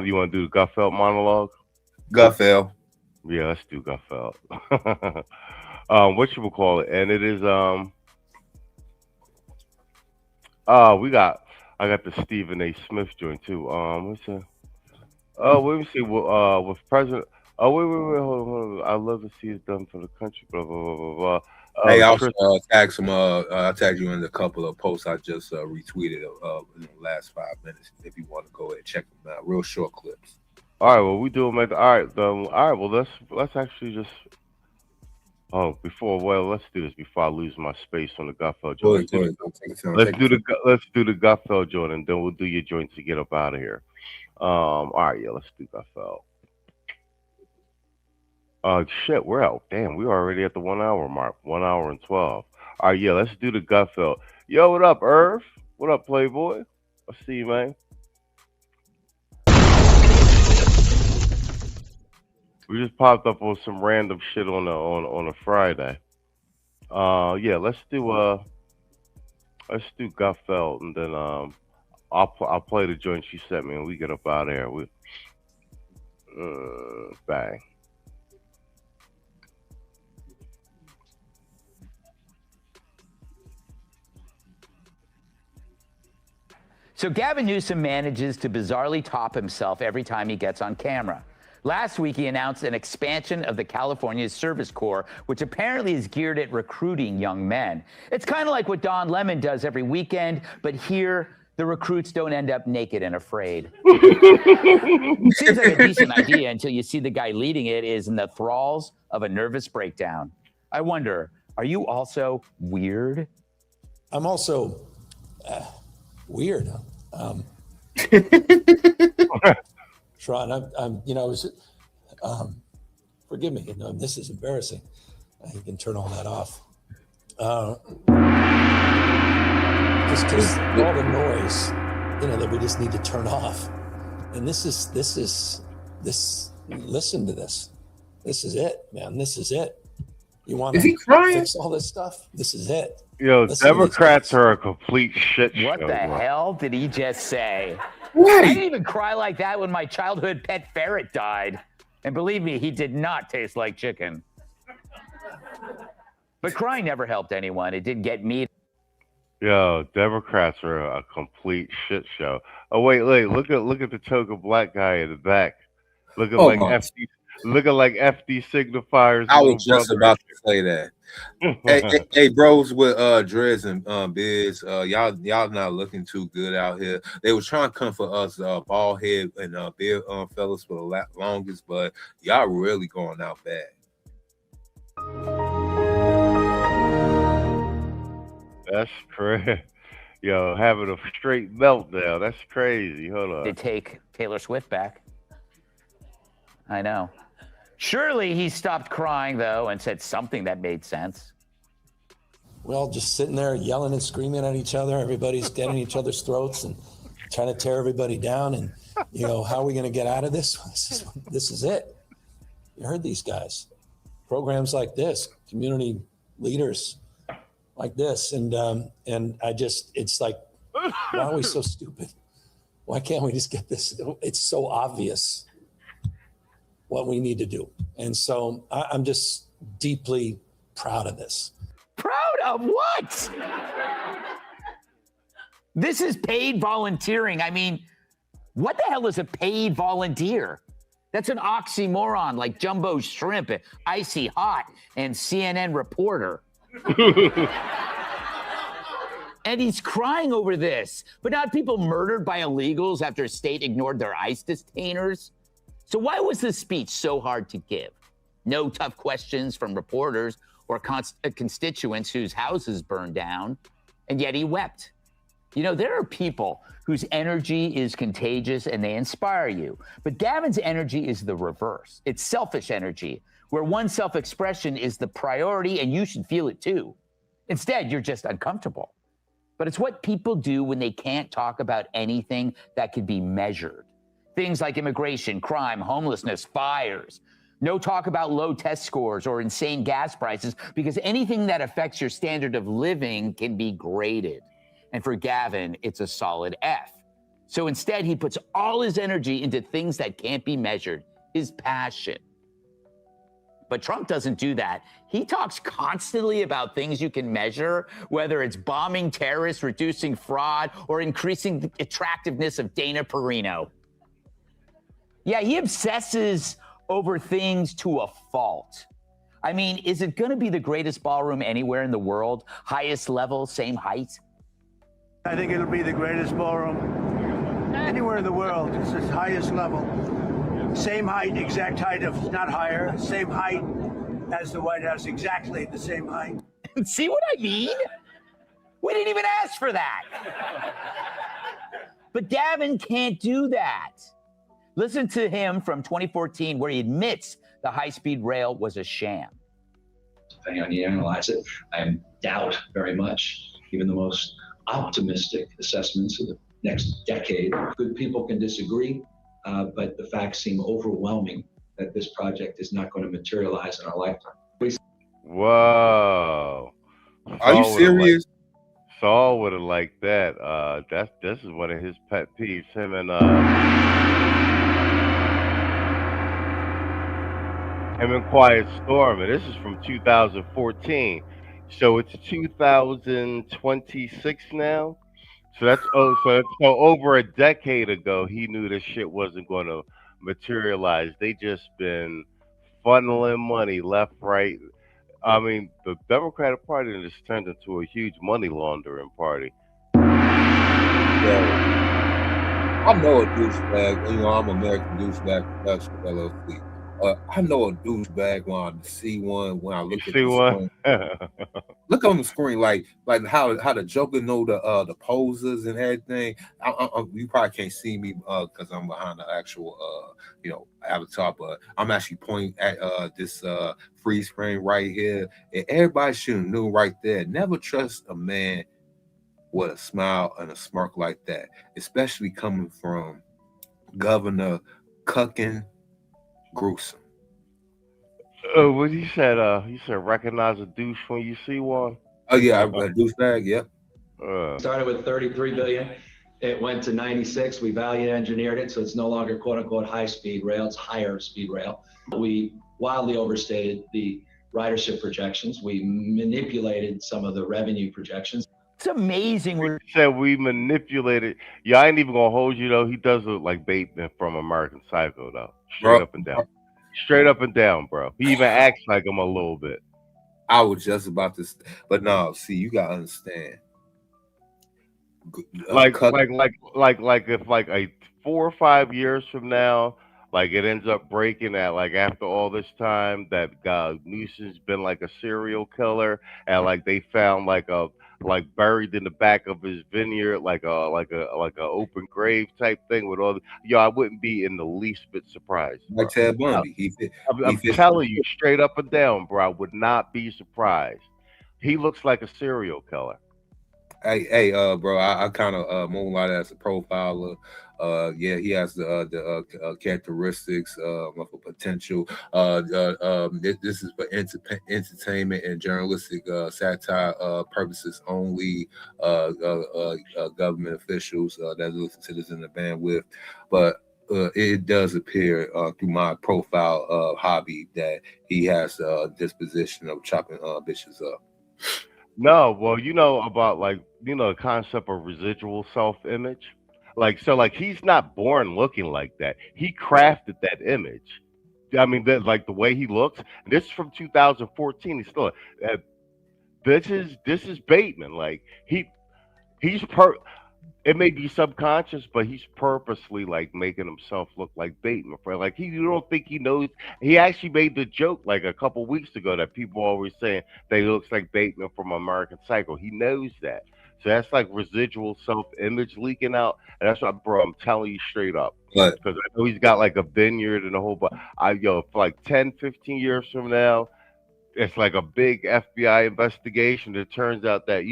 You want to do the Gutfeld monologue? Gutfeld. Yeah, let's do Gutfeld. What you would call it? And it is I got the Stephen A. Smith joint too. What's that? Oh, let me see. With President. Oh, wait, hold on. I love to see it done for the country. Blah blah blah blah blah. Hey, I'll tag some. I tagged you in a couple of posts I just retweeted in the last 5 minutes. If you want to go ahead and check them out, real short clips. All right, well, we do them. All right, well, let's actually just. Oh, let's do this before I lose my space on the Gutfeld joint. Let's do the Gutfeld joint, and then we'll do your joint to get up out of here. All right, yeah, let's do Gutfeld. Shit, we're out. Damn, we're already at the 1 hour mark. 1 hour and 12. All right, yeah, let's do the Gutfeld. Yo, what up, Irv? What up, Playboy? I see you, man. We just popped up on some random shit on a Friday. Yeah, let's do Gutfeld, and then I'll play the joint she sent me, and we get up out of here. Bang. So Gavin Newsom manages to bizarrely top himself every time he gets on camera. Last week, he announced an expansion of the California Service Corps, which apparently is geared at recruiting young men. It's kind of like what Don Lemon does every weekend, but here, the recruits don't end up naked and afraid. Seems like a decent idea until you see the guy leading it is in the thralls of a nervous breakdown. I wonder, are you also weird? I'm also weird. Sean, forgive me. This is embarrassing. You can turn all that off. Just because all the noise, that we just need to turn off. And listen to this. This is it, man. This is it. You want to fix all this stuff? This is it. Yo, Democrats are a complete shit show. What the hell did he just say? Right. I didn't even cry like that when my childhood pet ferret died. And believe me, he did not taste like chicken. But crying never helped anyone. It did get me. Yo, Democrats are a complete shit show. Oh wait, look at the token black guy in the back. Looking like FD signifiers. I was just about to say that. hey, bros with dreads and beards, y'all not looking too good out here. They were trying to come for us bald head and beard fellas for the longest, but y'all really going out bad. That's crazy. Yo, having a straight meltdown. That's crazy. Hold on. To take Taylor Swift back. I know. Surely he stopped crying, though, and said something that made sense. We're all just sitting there yelling and screaming at each other. Everybody's getting each other's throats and trying to tear everybody down. And, you know, how are we going to get out of this? This is it. You heard these guys. Programs like this, community leaders like this. And I just, it's like, why are we so stupid? Why can't we just get this? It's so obvious what we need to do. And so I'm just deeply proud of this. Proud of what? This is paid volunteering. I mean, what the hell is a paid volunteer? That's an oxymoron, like Jumbo Shrimp, Icy Hot, and CNN Reporter. And he's crying over this, but not people murdered by illegals after a state ignored their ICE detainers. So why was this speech so hard to give? No tough questions from reporters or constituents whose houses burned down, and yet he wept. You know, there are people whose energy is contagious and they inspire you. But Gavin's energy is the reverse. It's selfish energy, where one's self-expression is the priority and you should feel it too. Instead, you're just uncomfortable. But it's what people do when they can't talk about anything that could be measured. Things like immigration, crime, homelessness, fires. No talk about low test scores or insane gas prices, because anything that affects your standard of living can be graded. And for Gavin, it's a solid F. So instead, he puts all his energy into things that can't be measured, his passion. But Trump doesn't do that. He talks constantly about things you can measure, whether it's bombing terrorists, reducing fraud, or increasing the attractiveness of Dana Perino. Yeah, he obsesses over things to a fault. I mean, is it going to be the greatest ballroom anywhere in the world? Highest level, same height? I think it'll be the greatest ballroom anywhere in the world. It's the highest level. Same height, exact height, if not higher. Same height as the White House, exactly the same height. See what I mean? We didn't even ask for that. But Gavin can't do that. Listen to him from 2014, where he admits the high-speed rail was a sham. Depending on how you analyze it, I doubt very much even the most optimistic assessments of the next decade. Good people can disagree, but the facts seem overwhelming that this project is not going to materialize in our lifetime. Whoa. Are you serious? Saul would have liked that. This is one of his pet peeves. Him and Quiet Storm, and this is from 2014. So it's 2026 now. So that's so over a decade ago, he knew this shit wasn't going to materialize. They just been funneling money left, right. I mean, the Democratic Party has turned into a huge money laundering party. Yeah. I know a douchebag. You know, I'm an American douchebag production LLC. I know a douchebag when I see one. When I look at the screen, look on the screen, like how the Joker know the poses and everything. You probably can't see me because I'm behind the actual avatar, but I'm actually pointing at this freeze frame right here, and everybody should have knew right there. Never trust a man with a smile and a smirk like that, especially coming from Governor 𝐶 Gruesome. What he said? He said recognize a douche when you see one. Oh yeah, a douchebag. Yep. Started with 33 billion. It went to 96. We value engineered it, so it's no longer quote unquote high speed rail. It's higher speed rail. We wildly overstated the ridership projections. We manipulated some of the revenue projections. It's amazing. We said we manipulated. Yeah, I ain't even gonna hold you though. He does look like Bateman from American Psycho though. Straight up and down. Straight up and down, bro. He even acts like him a little bit. I was just about to, but no. See, you gotta understand. Like if like a 4 or 5 years from now, like it ends up breaking at like after all this time that Newsom's been like a serial killer, and like they found like buried in the back of his vineyard like a open grave type thing with all the, I wouldn't be in the least bit surprised. Like Ted Bundy. I'm telling you straight up and down, bro. I would not be surprised. He looks like a serial killer. Hey, bro, I kind of moonlight as a profiler. Yeah, he has the characteristics of a potential. This is for entertainment and journalistic satire purposes only. Government officials that listen to this in the bandwidth, but it does appear through my profile hobby that he has a disposition of chopping bitches up. No, well, you know about the concept of residual self-image. Like he's not born looking like that. He crafted that image. I mean, that like the way he looks. This is from 2014. He's still. This is Bateman. Like he's it may be subconscious, but he's purposely like making himself look like Bateman. Like you don't think he knows. He actually made the joke like a couple weeks ago that people always saying that he looks like Bateman from American Psycho. He knows that. So that's like residual self-image leaking out. And that's what, bro, I'm telling you straight up. What? Because I know he's got like a vineyard and a whole bunch. For like 10, 15 years from now, it's like a big FBI investigation. It turns out that,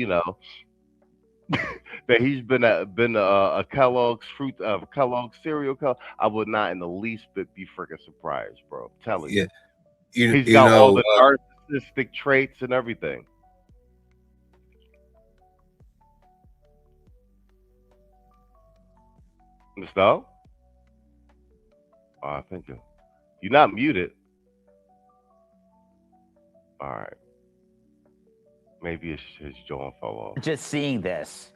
that he's been a Kellogg's Kellogg's cereal killer. I would not in the least bit be freaking surprised, bro. I'm telling you. He's got all the narcissistic traits and everything. Mister? I think you're not muted. All right. Maybe his jaw fell off. Just seeing this,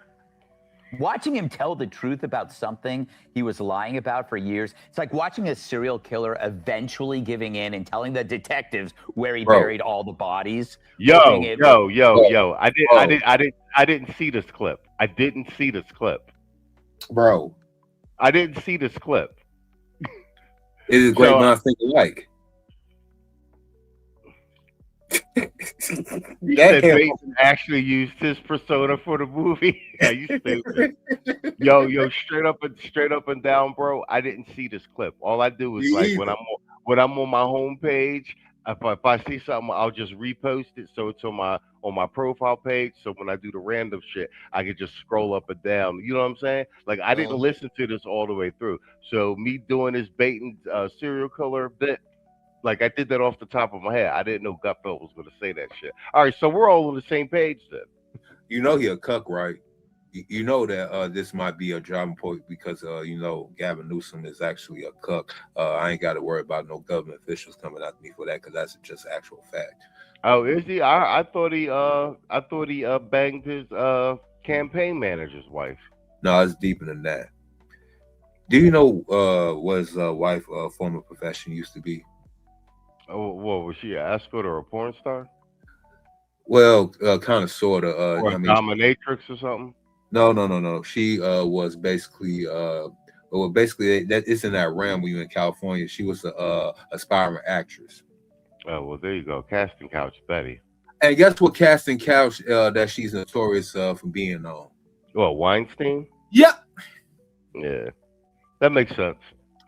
watching him tell the truth about something he was lying about for years, it's like watching a serial killer eventually giving in and telling the detectives where he buried all the bodies. Yo. I didn't see this clip. I didn't see this clip. Bro. I didn't see this clip. It is great minds think alike. That Bateman actually used his persona for the movie. Yeah, you stupid. Yo, straight up and down, bro. I didn't see this clip. All I do is like when I'm on my homepage, if I see something, I'll just repost it so it's on my profile page. So when I do the random shit, I can just scroll up and down. You know what I'm saying? Like I didn't listen to this all the way through. So me doing this Bateman serial killer bit, like I did that off the top of my head. I didn't know Gutfeld was going to say that shit. All right, so we're all on the same page then. You know he a cuck, right? You know that this might be a driving point because Gavin Newsom is actually a cuck. I ain't got to worry about no government officials coming after me for that because that's just actual fact. Oh, is he? I thought he banged his campaign manager's wife. No, it's deeper than that. Do you know what his wife former profession used to be? Oh, what was she, an escort or a porn star? Well, kind of, sort of. Or a dominatrix or something? No. She was basically, that it's in that realm when you're in California. She was a aspiring actress. Oh, well, there you go. Casting Couch Betty. And guess what casting couch that she's notorious for being on? Well, Weinstein? Yep. Yeah. That makes sense.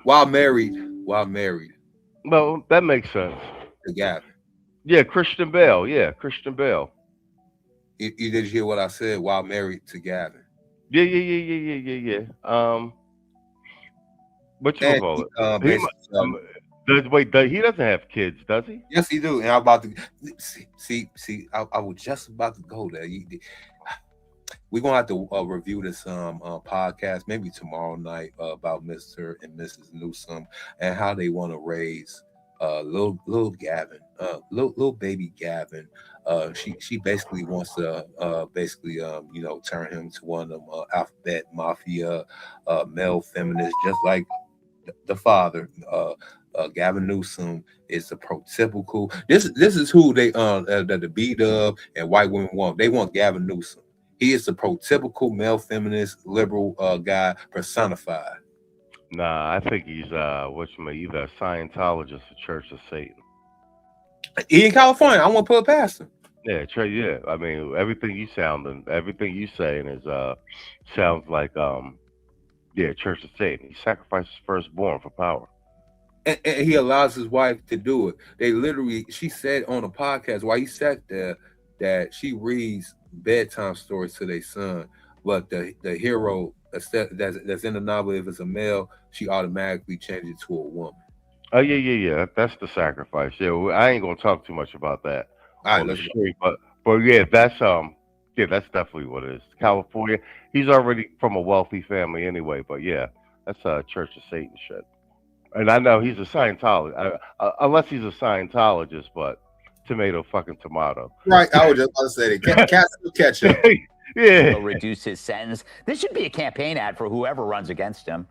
While married. Well, that makes sense. To Gavin. Yeah, Christian Bale. Yeah, Christian Bale. You did hear what I said? While married to Gavin. Yeah. What you call it? Wait, he doesn't have kids, does he? Yes, he do. And I'm about to see. I was just about to go there. We're gonna have to review this podcast maybe tomorrow night about Mr. and Mrs. Newsom and how they want to raise little Gavin, little baby Gavin. She basically wants to turn him to one of them alphabet mafia male feminists, just like the father. Gavin Newsom is a prototypical. This is who they the B-Dub and white women want. They want Gavin Newsom. He is the prototypical male feminist liberal guy personified. Nah, I think he's either a Scientologist or Church of Satan. He in California. I want to put it past him. Yeah, yeah. I mean, everything you saying is sounds like Church of Satan. He sacrificed his firstborn for power. And he allows his wife to do it. She said on the podcast while he sat there, that she reads bedtime stories to their son, but the hero that's in the novel, if it's a male, she automatically changes it to a woman. Oh yeah. That's the sacrifice. Yeah, I ain't gonna talk too much about that All right, on the let's go. street, but yeah, that's definitely what it is. California. He's already from a wealthy family anyway, but yeah, that's Church of Satan shit. And I know he's a Scientologist, unless he's a Scientologist, but tomato fucking tomato. Right, I was just about to say that. Cats will catch up. Yeah. He'll reduce his sentence. This should be a campaign ad for whoever runs against him.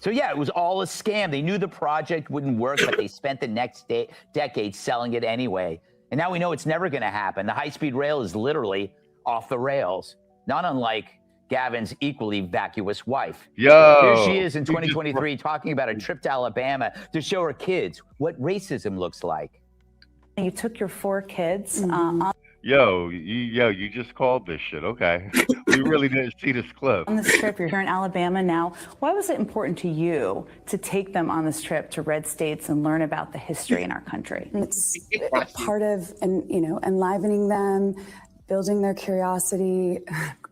So yeah, it was all a scam. They knew the project wouldn't work, but they spent the next decade selling it anyway. And now we know it's never going to happen. The high-speed rail is literally off the rails, not unlike Gavin's equally vacuous wife. Yo, here she is in 2023 talking about a trip to Alabama to show her kids what racism looks like. You took your 4 kids you just called this shit. Okay. We really didn't see this clip. on this trip. You're here in Alabama now. Why was it important to you to take them on this trip to red states and learn about the history in our country? It's part of, enlivening them, building their curiosity,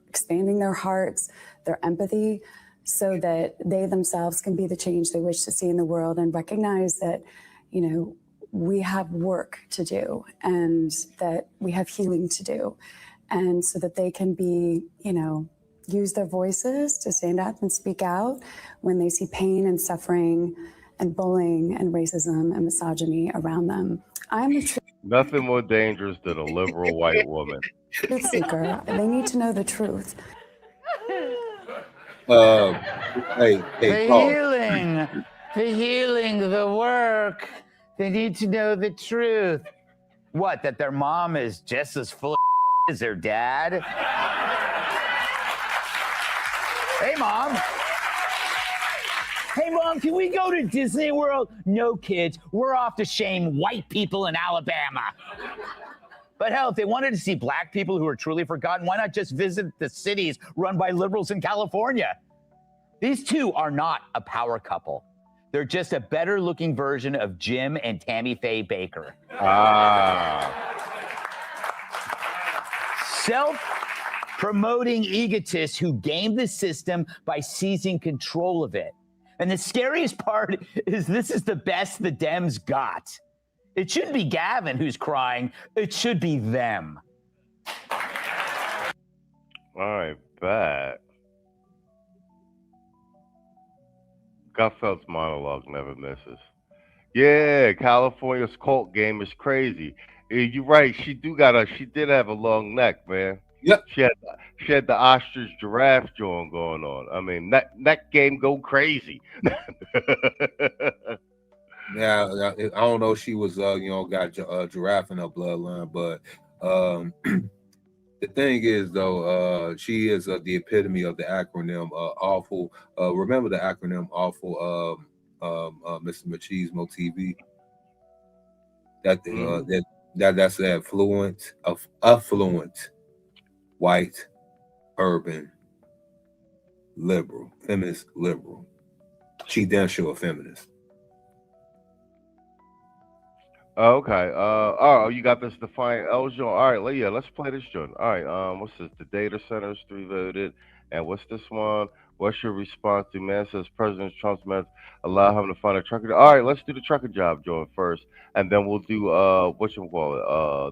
expanding their hearts, their empathy, so that they themselves can be the change they wish to see in the world and recognize that, we have work to do and that we have healing to do. And so that they can be, use their voices to stand up and speak out when they see pain and suffering and bullying and racism and misogyny around them. I'm a Nothing more dangerous than a liberal white woman. truth seeker. They need to know the truth. Hey, The healing, the work. They need to know the truth. What, that their mom is just as full of as their dad? Hey, Mom. Hey, Mom, can we go to Disney World? No, kids. We're off to shame white people in Alabama. But hell, if they wanted to see black people who are truly forgotten, why not just visit the cities run by liberals in California? These two are not a power couple. They're just a better looking version of Jim and Tammy Faye Baker. Self-promoting egotists who game the system by seizing control of it. And the scariest part is this is the best the Dems got. It shouldn't be Gavin who's crying. It should be them. I bet. Gutfeld's monologue never misses. Yeah, California's cult game is crazy. You're right. She did have a long neck, man. Yep. She had the ostrich giraffe joint going on. I mean, neck game go crazy. Yeah, I don't know if she was, got giraffe in her bloodline, but the thing is, though, she is the epitome of the acronym awful. Remember the acronym awful, Mr. Machismo TV? That's the affluent, white, urban, liberal, feminist liberal. She damn sure a feminist. Okay. Oh, you got this defiant L joint. All right, yeah, let's play this joint. All right. What's this? The data centers 3 voted. And what's this one? What's your response to man says President Trump's men allow him to find a trucker? All right, let's do the trucker job joint first, and then we'll do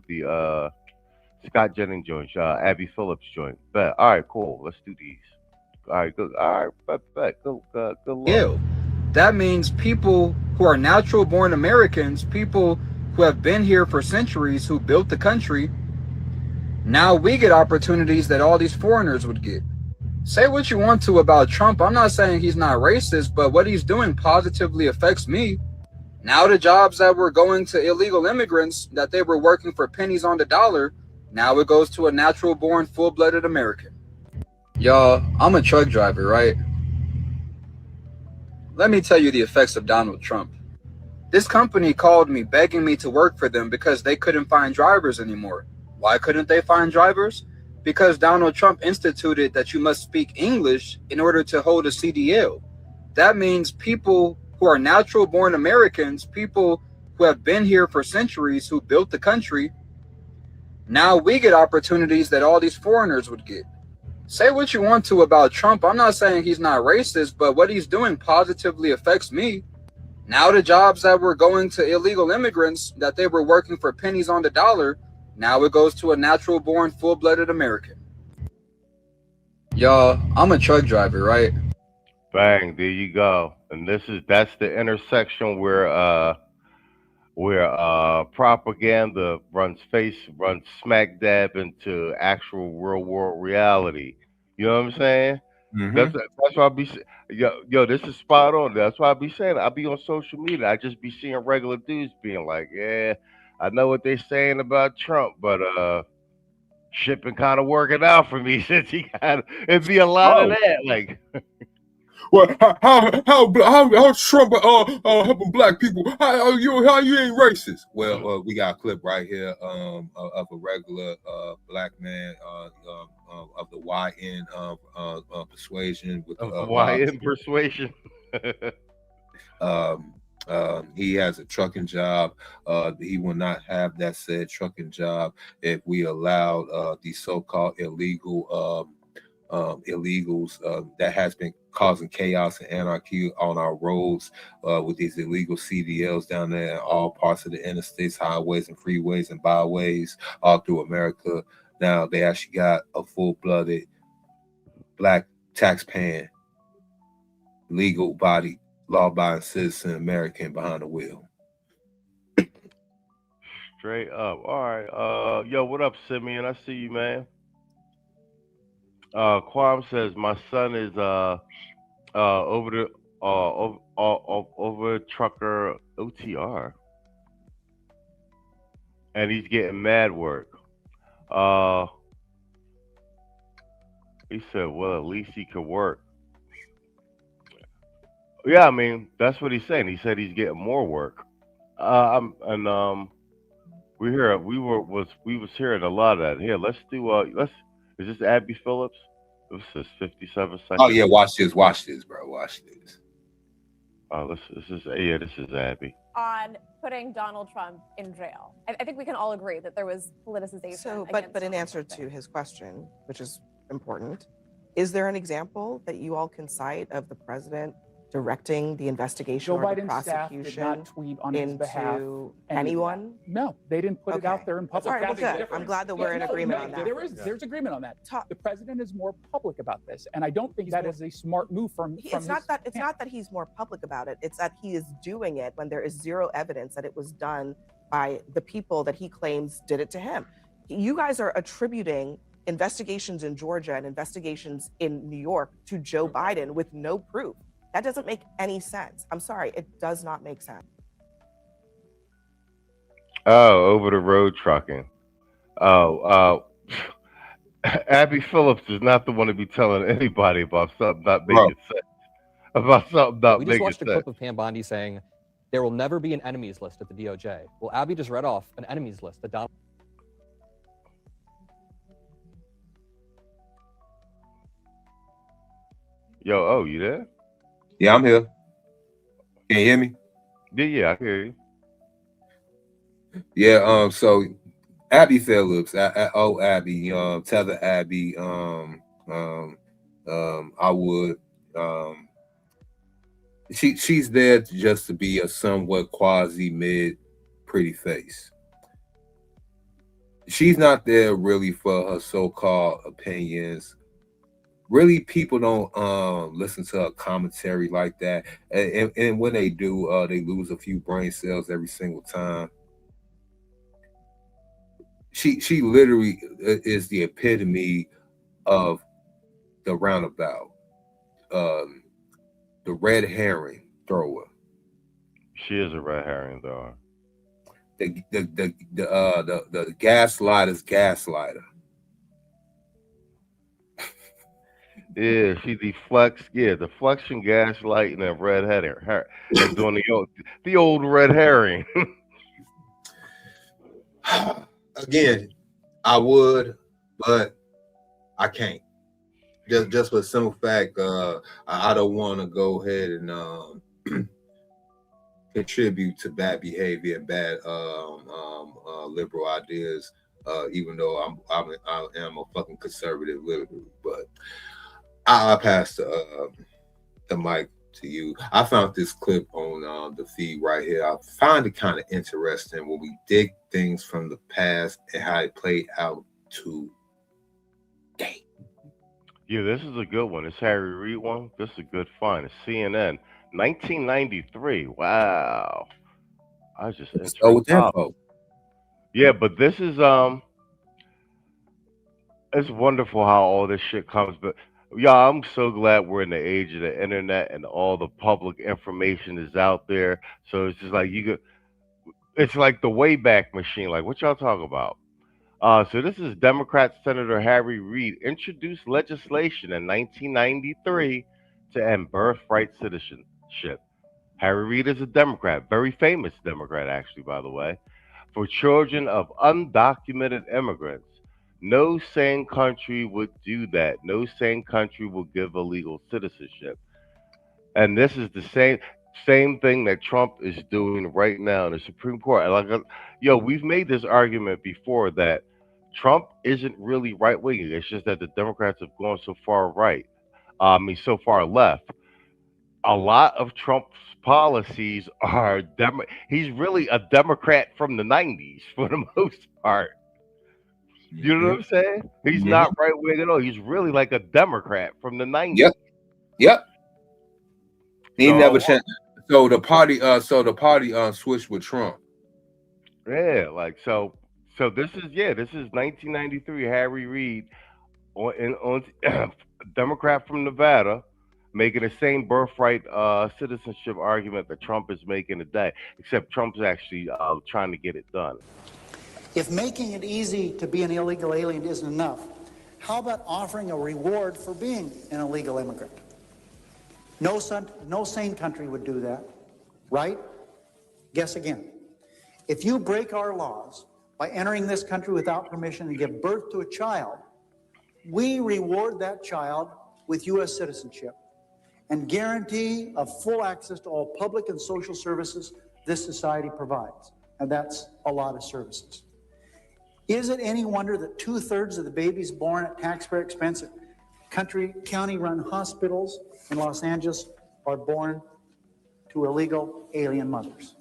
the Scott Jennings joint, Abby Phillips joint. Bet. All right, cool. Let's do these. All right, good. All right, bet. Good luck. Ew. That means people who are natural born Americans, people who have been here for centuries, who built the country, now we get opportunities that all these foreigners would get. Say what you want to about Trump. I'm not saying he's not racist, but what he's doing positively affects me. Now the jobs that were going to illegal immigrants, that they were working for pennies on the dollar, now it goes to a natural born, full-blooded American. Y'all, I'm a truck driver, right? Let me tell you the effects of Donald Trump. This company called me begging me to work for them because they couldn't find drivers anymore. Why couldn't they find drivers? Because Donald Trump instituted that you must speak English in order to hold a CDL. That means people who are natural born Americans, people who have been here for centuries, who built the country, Now we get opportunities that all these foreigners would get. Say what you want to about Trump. I'm not saying he's not racist, but what he's doing positively affects me. Now the jobs that were going to illegal immigrants that they were working for pennies on the dollar, now it goes to a natural born, full-blooded American. Y'all, I'm a truck driver, right? Bang, there you go. And that's the intersection where propaganda runs smack dab into actual real world reality. You know what I'm saying? That's why I be yo, this is spot on. That's why I be saying I be on social media. I just be seeing regular dudes being like, yeah, I know what they saying about Trump, but shit been kind of working out for me since he got it'd be a lot of that. Like well, how Trump helping black people? How you ain't racist? Well, we got a clip right here of a regular black man of the YN persuasion with the YN persuasion. He has a trucking job. He will not have that said trucking job if we allowed these so-called illegals that has been causing chaos and anarchy on our roads with these illegal CDLs down there in all parts of the interstates, highways and freeways and byways all through America. Now they actually got a full-blooded black taxpaying, legal body, law-abiding citizen American behind the wheel. Straight up. All right. Yo, what up, Simeon? I see you, man. Quam says my son is over trucker OTR, and he's getting mad work. He said, well, at least he could work. Yeah, I mean, that's what he's saying. He said he's getting more work. We was hearing a lot of that. Here, let's do is this Abby Phillips? This is 57 seconds. Oh yeah, watch this, bro. Watch this. This is Abby. On putting Donald Trump in jail. I think we can all agree that there was politicization. So, but in answer to his question, which is important, is there an example that you all can cite of the president directing the investigation Joe or the Biden's staff did prosecution not tweet on his behalf into anyone? No, they didn't put it out there in public. All right, well, That's the good. difference. I'm glad that we're in agreement on that. There's agreement on that. The president is more public about this, and I don't think that is a smart move from It's not that he's more public about it. It's that he is doing it when there is zero evidence that it was done by the people that he claims did it to him. You guys are attributing investigations in Georgia and investigations in New York to Joe Biden with no proof. That doesn't make any sense. I'm sorry, it does not make sense. Oh, over the road trucking. Abby Phillips is not the one to be telling anybody about something not making sense. About something not We making just sense. watched a clip of Pam Bondi saying there will never be an enemies list at the DOJ. Well, Abby just read off an enemies list that Donald. Yo, you there? Yeah, I'm here. Can you hear me? Yeah, I can hear you. Yeah, so Abby Phillips, Abby, Tether Abby, I would, she's there just to be a somewhat quasi mid pretty face. She's not there really for her so-called opinions. Really, people don't listen to her commentary like that, and when they do, they lose a few brain cells every single time. She literally is the epitome of the roundabout, the red herring thrower. She is a red herring thrower. The gaslighter's gaslighter. Yeah, she deflects. Yeah, deflection, gaslighting, and red herring. And doing the old red herring. Again, I would, but I can't. Just for the simple fact, I don't want to go ahead and contribute to bad behavior and bad liberal ideas even though I am a fucking conservative liberal. But I pass the mic to you. I found this clip on the feed right here. I find it kind of interesting when we dig things from the past and how it played out today. Yeah, this is a good one. This Harry Reid one. This is a good find. It's CNN, 1993. Wow. I was just Let's go with info. Yeah, but this is it's wonderful how all this shit comes. But yeah, I'm so glad we're in the age of the internet and all the public information is out there. So it's just like it's like the Wayback Machine. Like, what y'all talking about? So this is Democrat Senator Harry Reid introduced legislation in 1993 to end birthright citizenship. Harry Reid is a Democrat, very famous Democrat, actually, by the way, for children of undocumented immigrants. No sane country would do that. No sane country will give a legal citizenship. And this is the same thing that Trump is doing right now in the Supreme Court. Like, we've made this argument before that Trump isn't really right wing. It's just that the Democrats have gone so far right. So far left. A lot of Trump's policies are he's really a Democrat from the 90s for the most part. You know what I'm saying? He's not right wing at all. He's really like a Democrat from the 90s. Yep. He never changed. So the party switched with Trump. Yeah, like so this is 1993. Harry Reid on Democrat from Nevada, making the same birthright citizenship argument that Trump is making today, except Trump's actually trying to get it done. If making it easy to be an illegal alien isn't enough, how about offering a reward for being an illegal immigrant? No sane country would do that, right? Guess again. If you break our laws by entering this country without permission and give birth to a child, we reward that child with U.S. citizenship and guarantee of full access to all public and social services this society provides. And that's a lot of services. Is it any wonder that 2/3 of the babies born at taxpayer expense at county-run hospitals in Los Angeles are born to illegal alien mothers?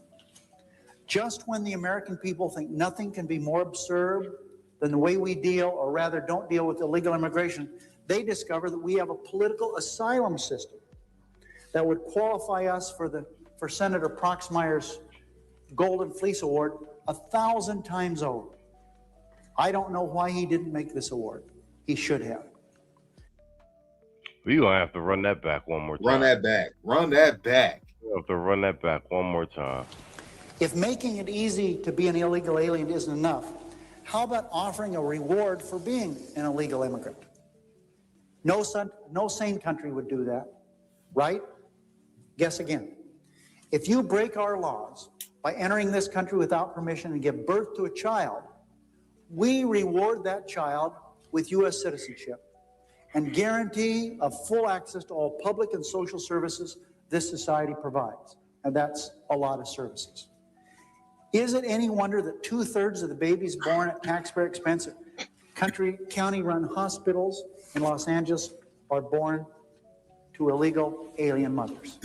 Just when the American people think nothing can be more absurd than the way we deal, or rather don't deal, with illegal immigration, they discover that we have a political asylum system that would qualify us for Senator Proxmire's Golden Fleece Award 1,000 times over. I don't know why he didn't make this award. He should have. We're going to have to run that back one more time. Run that back. We'll have to run that back one more time. If making it easy to be an illegal alien isn't enough, how about offering a reward for being an illegal immigrant? No sane country would do that, right? Guess again. If you break our laws by entering this country without permission and give birth to a child, we reward that child with U.S. citizenship and guarantee of full access to all public and social services this society provides. And that's a lot of services. Is it any wonder that 2/3 of the babies born at taxpayer expense at county-run hospitals in Los Angeles are born to illegal alien mothers?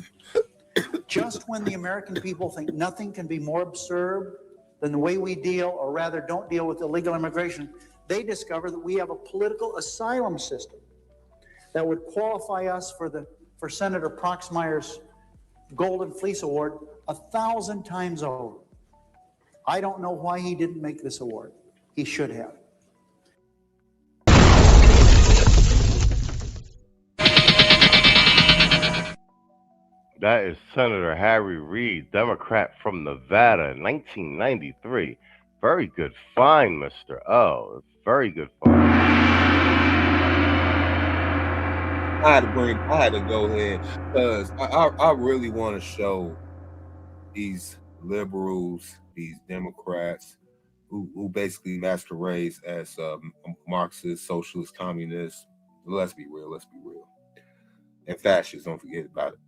Just when the American people think nothing can be more absurd than the way we deal, or rather don't deal, with illegal immigration, they discover that we have a political asylum system that would qualify us for Senator Proxmire's Golden Fleece Award 1,000 times over. I don't know why he didn't make this award. He should have. That is Senator Harry Reid, Democrat from Nevada, 1993. Very good find, Mr. O. Very good find. I had to go ahead because I really want to show these liberals, these Democrats who basically masquerades as Marxist, socialist, communists. Let's be real. And fascists, don't forget about it.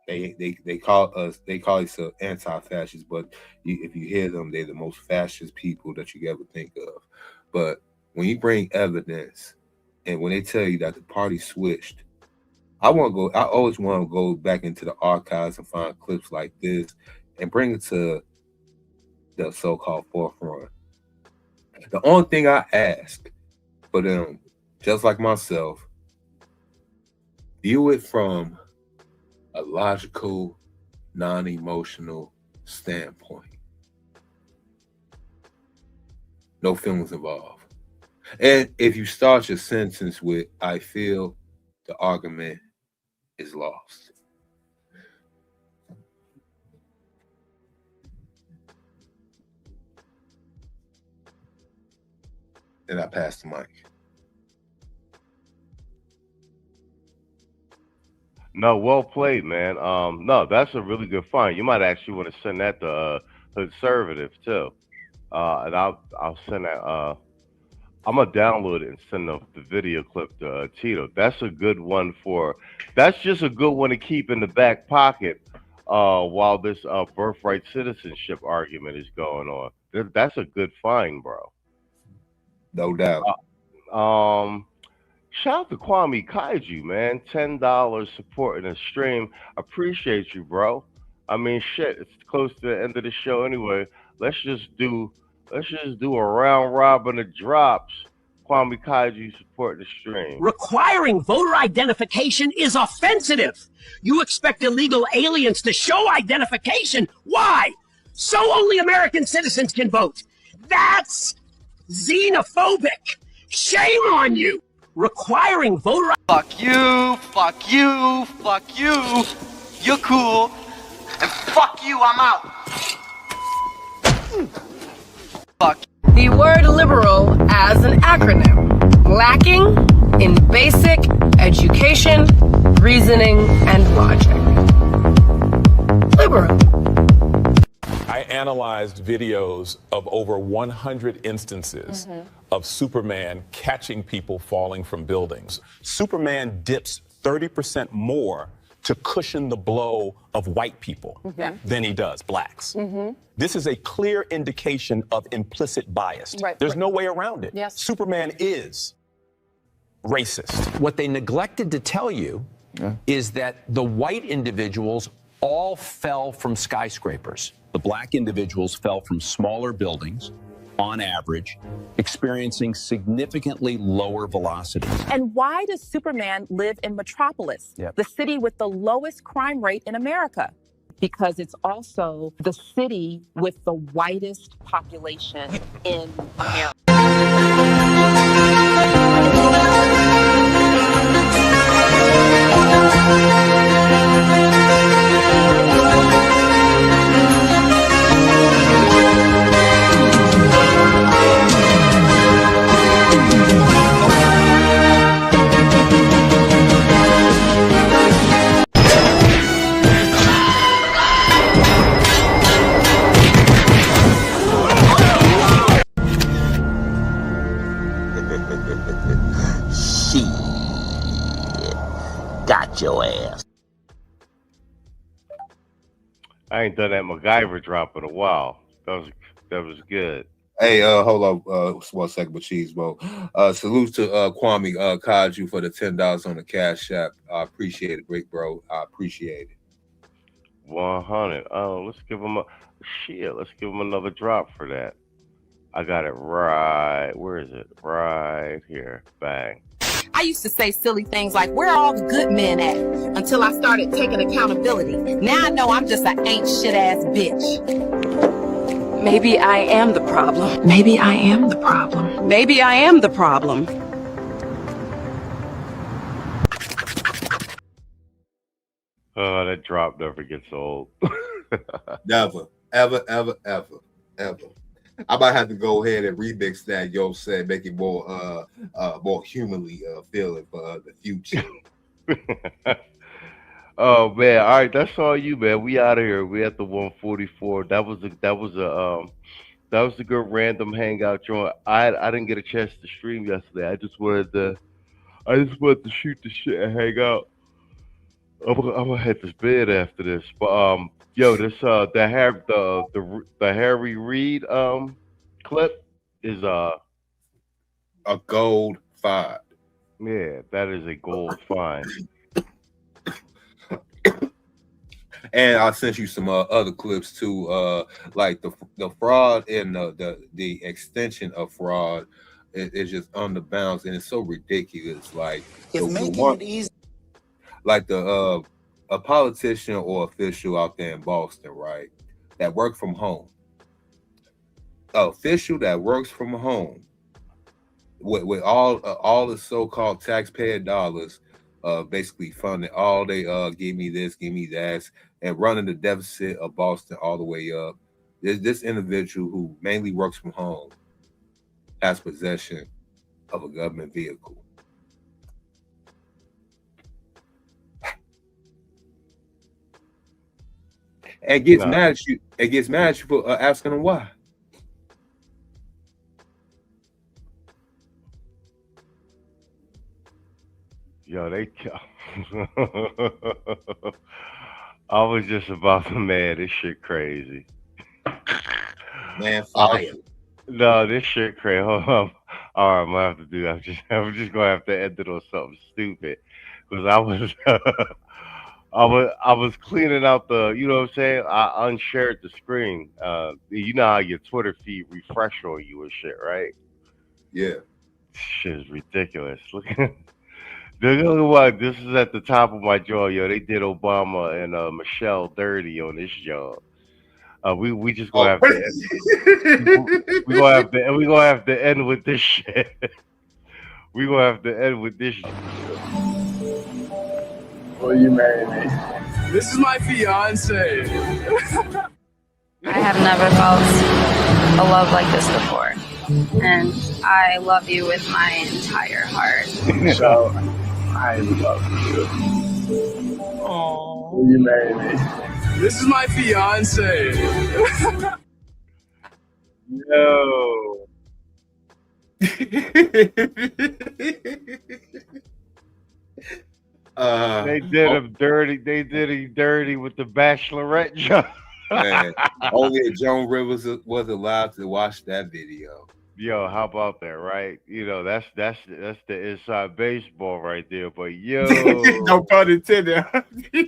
They call themselves anti-fascists, but if you hear them, they're the most fascist people that you ever think of. But when you bring evidence and when they tell you that the party switched, I always want to go back into the archives and find clips like this and bring it to the so-called forefront. The only thing I ask for them, just like myself, view it from a logical, non-emotional standpoint. No feelings involved. And if you start your sentence with, I feel, the argument is lost. And I pass the mic. No, well played, man. No, that's a really good find. You might actually want to send that to conservative too. And I'll send that. I'm gonna download it and send the video clip to Tito. That's a good one that's just a good one to keep in the back pocket while this birthright citizenship argument is going on. That's a good find, bro. No doubt. Shout out to 𝐷𝐿𝐒, man. $10 supporting the stream. Appreciate you, bro. I mean, shit, it's close to the end of the show anyway. Let's just do a round robin of drops. 𝐷𝐿𝐒 supporting the stream. Requiring voter identification is offensive. You expect illegal aliens to show identification. Why? So only American citizens can vote. That's xenophobic. Shame on you. Requiring voter... Fuck you, fuck you, fuck you. You're cool. And fuck you, I'm out. Fuck. The word liberal as an acronym, lacking in basic education, reasoning, and logic. Liberal. I analyzed videos of over 100 instances of Superman catching people falling from buildings. Superman dips 30% more to cushion the blow of white people than he does blacks. This is a clear indication of implicit bias. There's no way around it. Superman is racist. What they neglected to tell you is that the white individuals all fell from skyscrapers. The black individuals fell from smaller buildings, on average, experiencing significantly lower velocities. And why does Superman live in Metropolis, the city with the lowest crime rate in America? Because it's also the city with the whitest population in America. Got your ass. I ain't done that MacGyver drop in a while. That was good. Hey, hold on 1 second, but cheese, bro. Salute to 𝐷𝐿𝐒 for the $10 on the Cash App. I appreciate it, great bro. I appreciate it. 100. Oh, let's give him another drop for that. I got it right. Where is it? Right here. Bang. I used to say silly things like, where are all the good men at? Until I started taking accountability. Now I know I'm just an ain't shit ass bitch. Maybe I am the problem. Maybe I am the problem. Maybe I am the problem. Oh, that drop never gets old. Never, ever, ever, ever, ever. I might have to go ahead and remix that, yo, said, make it more humanly feeling for the future. Oh man, all right, that's all you, man. We out of here. We at the 144. That was a good random hangout joint. I didn't get a chance to stream yesterday. I just wanted to shoot the shit and hang out. I'm gonna head to bed after this. But yo, this the Harry Reid clip is A gold find. Yeah, that is a gold find. And I sent you some other clips too, like the fraud and the extension of fraud is just on the bounds, and it's so ridiculous. Like If making it easy, like a politician or official out there in Boston, right, that work from home, an official that works from home with all the so-called taxpayer dollars, basically funding all they give me this, give me that, and running the deficit of Boston all the way up. This individual who mainly works from home has possession of a government vehicle. And gets mad at you. It gets mad at you for asking them why. Yo, I was just about to, man, this shit crazy. Man, fire. No, this shit crazy. Hold on. All right, I'm gonna have to do that. I'm just gonna have to end it on something stupid. Because I was cleaning out the, you know what I'm saying? I unshared the screen. You know how your Twitter feed refresh on you and shit, right? Yeah. Shit is ridiculous. Look at what this is at the top of my jaw, yo. They did Obama and Michelle dirty on this job. We just gonna have to end. we gonna have to end with this shit. We gonna have to end with this shit. Will you marry me? This is my fiance. I have never felt a love like this before. And I love you with my entire heart. So, I love you. Aww. Will you marry me? This is my fiance. No. They did him dirty. They did him dirty with the Bachelorette job. Man, only Joan Rivers was allowed to watch that video. Yo, how about that, right? You know, that's the inside baseball right there. But yo, no pun intended.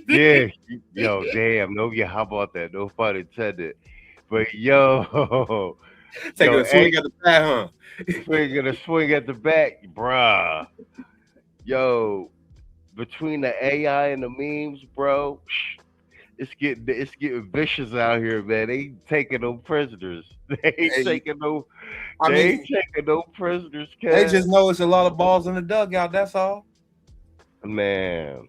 Yeah, yo, damn, no, yeah, how about that? No pun intended. But yo, taking a swing at the bat, huh? Taking a swing at the bat, bruh. Yo, between the AI and the memes, bro, it's getting vicious out here, man. They ain't taking no prisoners. They ain't taking no. They ain't taking no prisoners. They just know it's a lot of balls in the dugout. That's all. Man,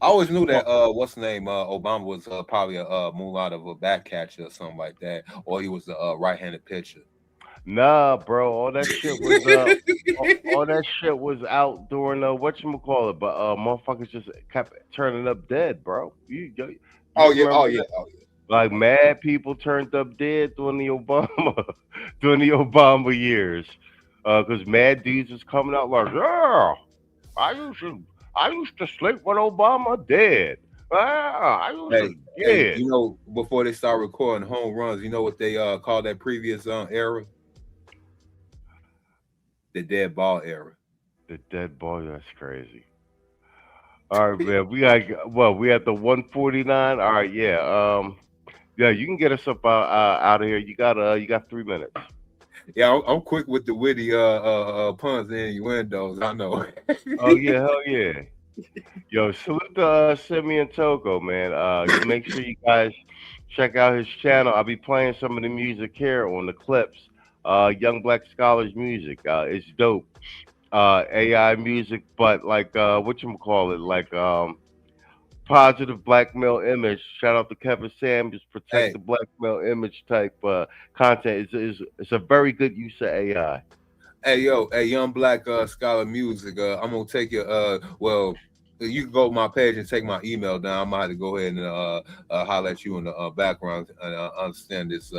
I always knew that. What's the name? Obama was probably a moonlight of a back catcher or something like that, or he was a right-handed pitcher. Nah, bro, all that shit was all that shit was out during whatchamacallit, but motherfuckers just kept turning up dead, bro. You Oh yeah. Like mad people turned up dead during the Obama years, because mad dudes was coming out like, yeah, I used to sleep with Obama dead. I used to, hey, you know, before they start recording home runs, you know what they call that previous era? The dead ball era. The dead ball, that's crazy. All right, man. We at the 149. All right, yeah. Yeah, you can get us up out of here. You got 3 minutes. Yeah, I'm quick with the witty puns and innuendos. I know. Oh yeah, hell yeah. Yo, salute to Simeon Toko, man. Make sure you guys check out his channel. I'll be playing some of the music here on the clips. Young Black Scholars music. It's dope. AI music, but like whatchamacallit, like positive black male image. Shout out to Kevin Samuels, protect the black male image type content. It's a very good use of AI. Hey yo, hey Young Black Scholar Music. I'm gonna take your well, you can go to my page and take my email down. I might have to go ahead and holler at you in the background and understand this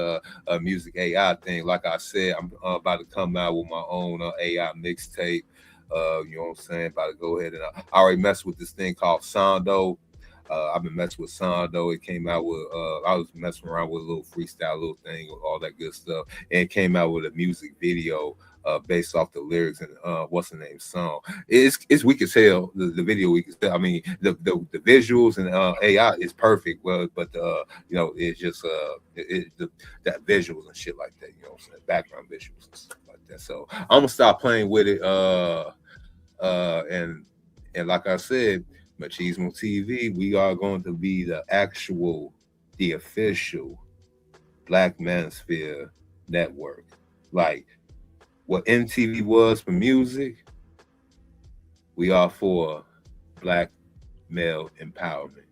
music AI thing. Like I said, I'm about to come out with my own AI mixtape. You know what I'm saying? About to go ahead and I already messed with this thing called Sondo. I've been messing with Sondo. It came out with I was messing around with a little freestyle little thing, all that good stuff, and it came out with a music video based off the lyrics and what's the name song. It's weak as hell. The video weak as hell. I mean, the visuals and AI is perfect. Well, but you know, it's just that visuals and shit like that. You know what I'm saying? Background visuals and stuff like that. So I'm gonna stop playing with it. And like I said, Machismo TV, we are going to be the official Black Manosphere network. Like what MTV was for music, we are for Black male empowerment.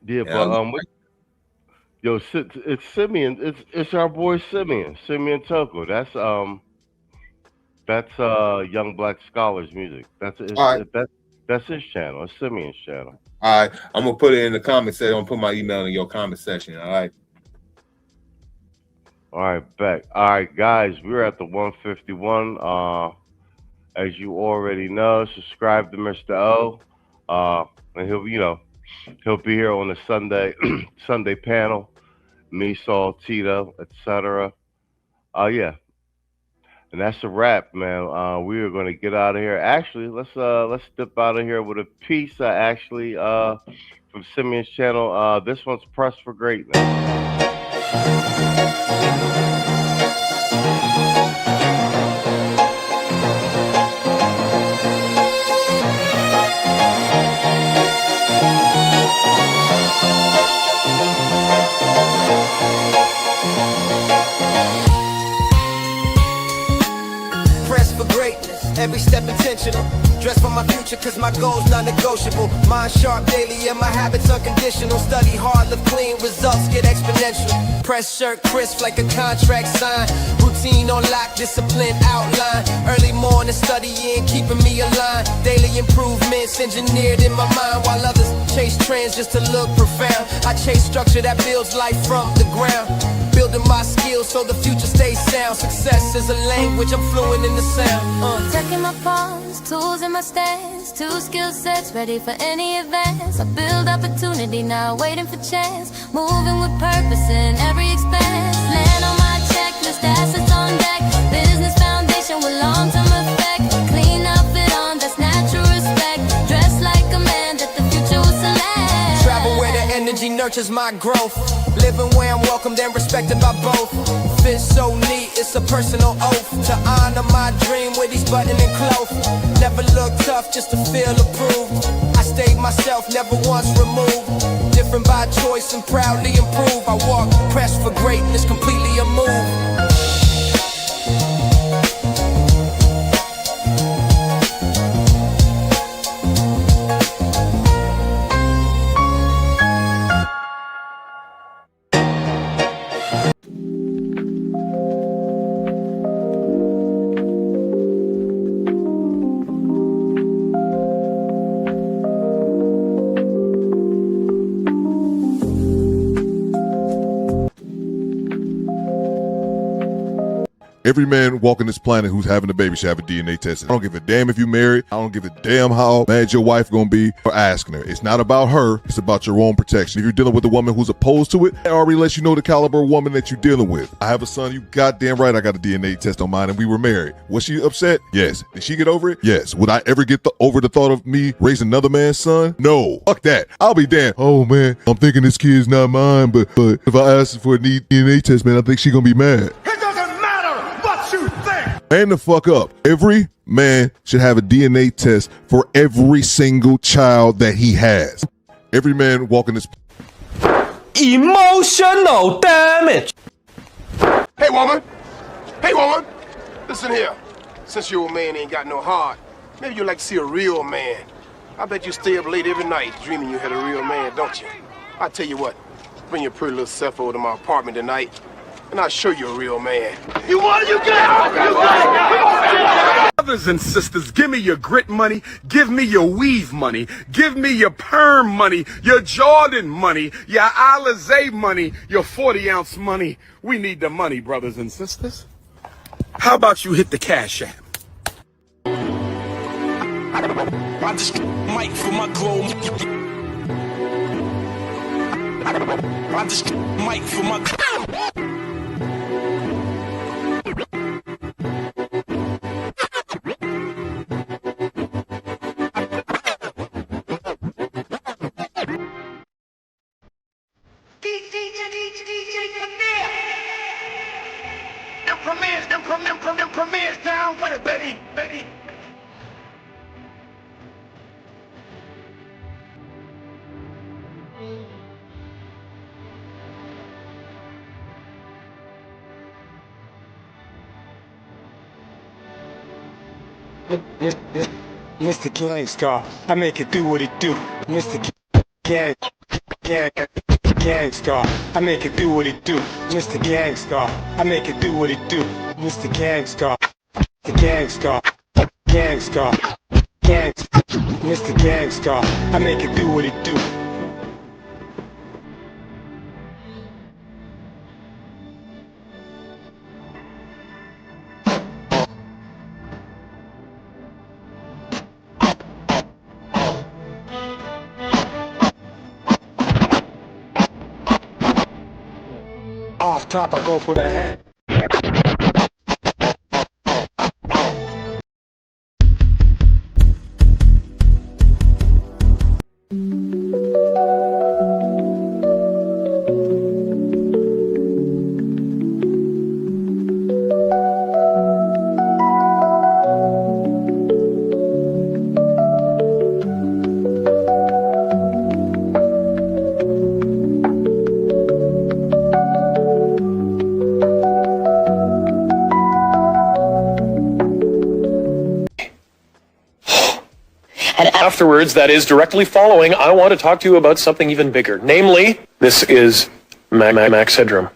Yeah, but yo, it's Simeon. It's our boy Simeon Toko. That's Young Black Scholars music. That's his channel. It's Simeon's channel. All right, I'm gonna put it in the comment section. I'm gonna put my email in your comment section. All right. All right, back. All right, guys, we're at the 151. As you already know, subscribe to Mr. O. And he'll be here on the Sunday panel. Me, Saul, Tito, etc. Yeah. And that's a wrap, man. We are going to get out of here. Actually, let's dip out of here with a piece from Simeon's channel. This one's Pressed for Greatness. Every step intentional. Dress for my future cause my goals non-negotiable. Mind sharp daily and my habits unconditional. Study hard, live clean, results get exponential. Press shirt crisp like a contract sign. Routine on lock, discipline outline. Early morning studying, keeping me aligned. Daily improvements engineered in my mind. While others chase trends just to look profound, I chase structure that builds life from the ground. Building my skills so the future stays sound. Success is a language, I'm fluent in the sound. Checking my phones, tools in my stance. 2 skill sets ready for any advance. I build opportunity now, waiting for chance. Moving with purpose in every expanse. Land on my checklist, assets on deck. Business foundation with long-term effect. Clean outfit on, that's natural respect. Dress like a man that the future will select. Travel where the energy nurtures my growth. Living where I'm welcomed and respected by both. Fit so neat, it's a personal oath. To honor my dream with each button and cloth. Never look tough just to feel approved. I stayed myself, never once removed. Different by choice and proudly improve. I walk pressed for greatness, completely unmoved. Every man walking this planet who's having a baby should have a DNA test. I don't give a damn if you married. I don't give a damn how mad your wife gonna be for asking her. It's not about her. It's about your own protection. If you're dealing with a woman who's opposed to it, it already lets you know the caliber of woman that you're dealing with. I have a son. You goddamn right I got a DNA test on mine and we were married. Was she upset? Yes. Did she get over it? Yes. Would I ever get over the thought of me raising another man's son? No. Fuck that. I'll be damned. Oh man, I'm thinking this kid's not mine, but if I ask her for a DNA test, man, I think she's gonna be mad. Man the fuck up. Every man should have a DNA test for every single child that he has. Every man walking this emotional damage. Hey woman, listen here. Since your man ain't got no heart, maybe you'd like to see a real man. I bet you stay up late every night dreaming you had a real man, don't you? I tell you what, bring your pretty little self over to my apartment tonight, and I'll show you a real man. You want it? You got it! Brothers and sisters, give me your grit money, give me your weave money, give me your perm money, your Jordan money, your Alizé money, your 40-ounce money. We need the money, brothers and sisters. How about you hit the Cash App? I just mic for my glow. I just mic for my Them premieres down with it, baby. Mr. Gangstar, I make it do what it do. Mr. Gangstar, I make it do what it do. Mr. Gangstar, I make it do what it do. Mr. Gangstar, the Gangstar, Mr. Gangstar, I make it do what it do. Off top, I go for the head. And afterwards, that is directly following, I want to talk to you about something even bigger. Namely, this is Max Headroom.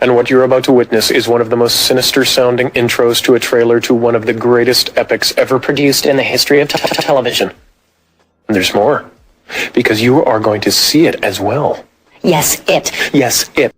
And what you're about to witness is one of the most sinister sounding intros to a trailer to one of the greatest epics ever produced in the history of television. And there's more, because you are going to see it as well. Yes, it. Yes, it.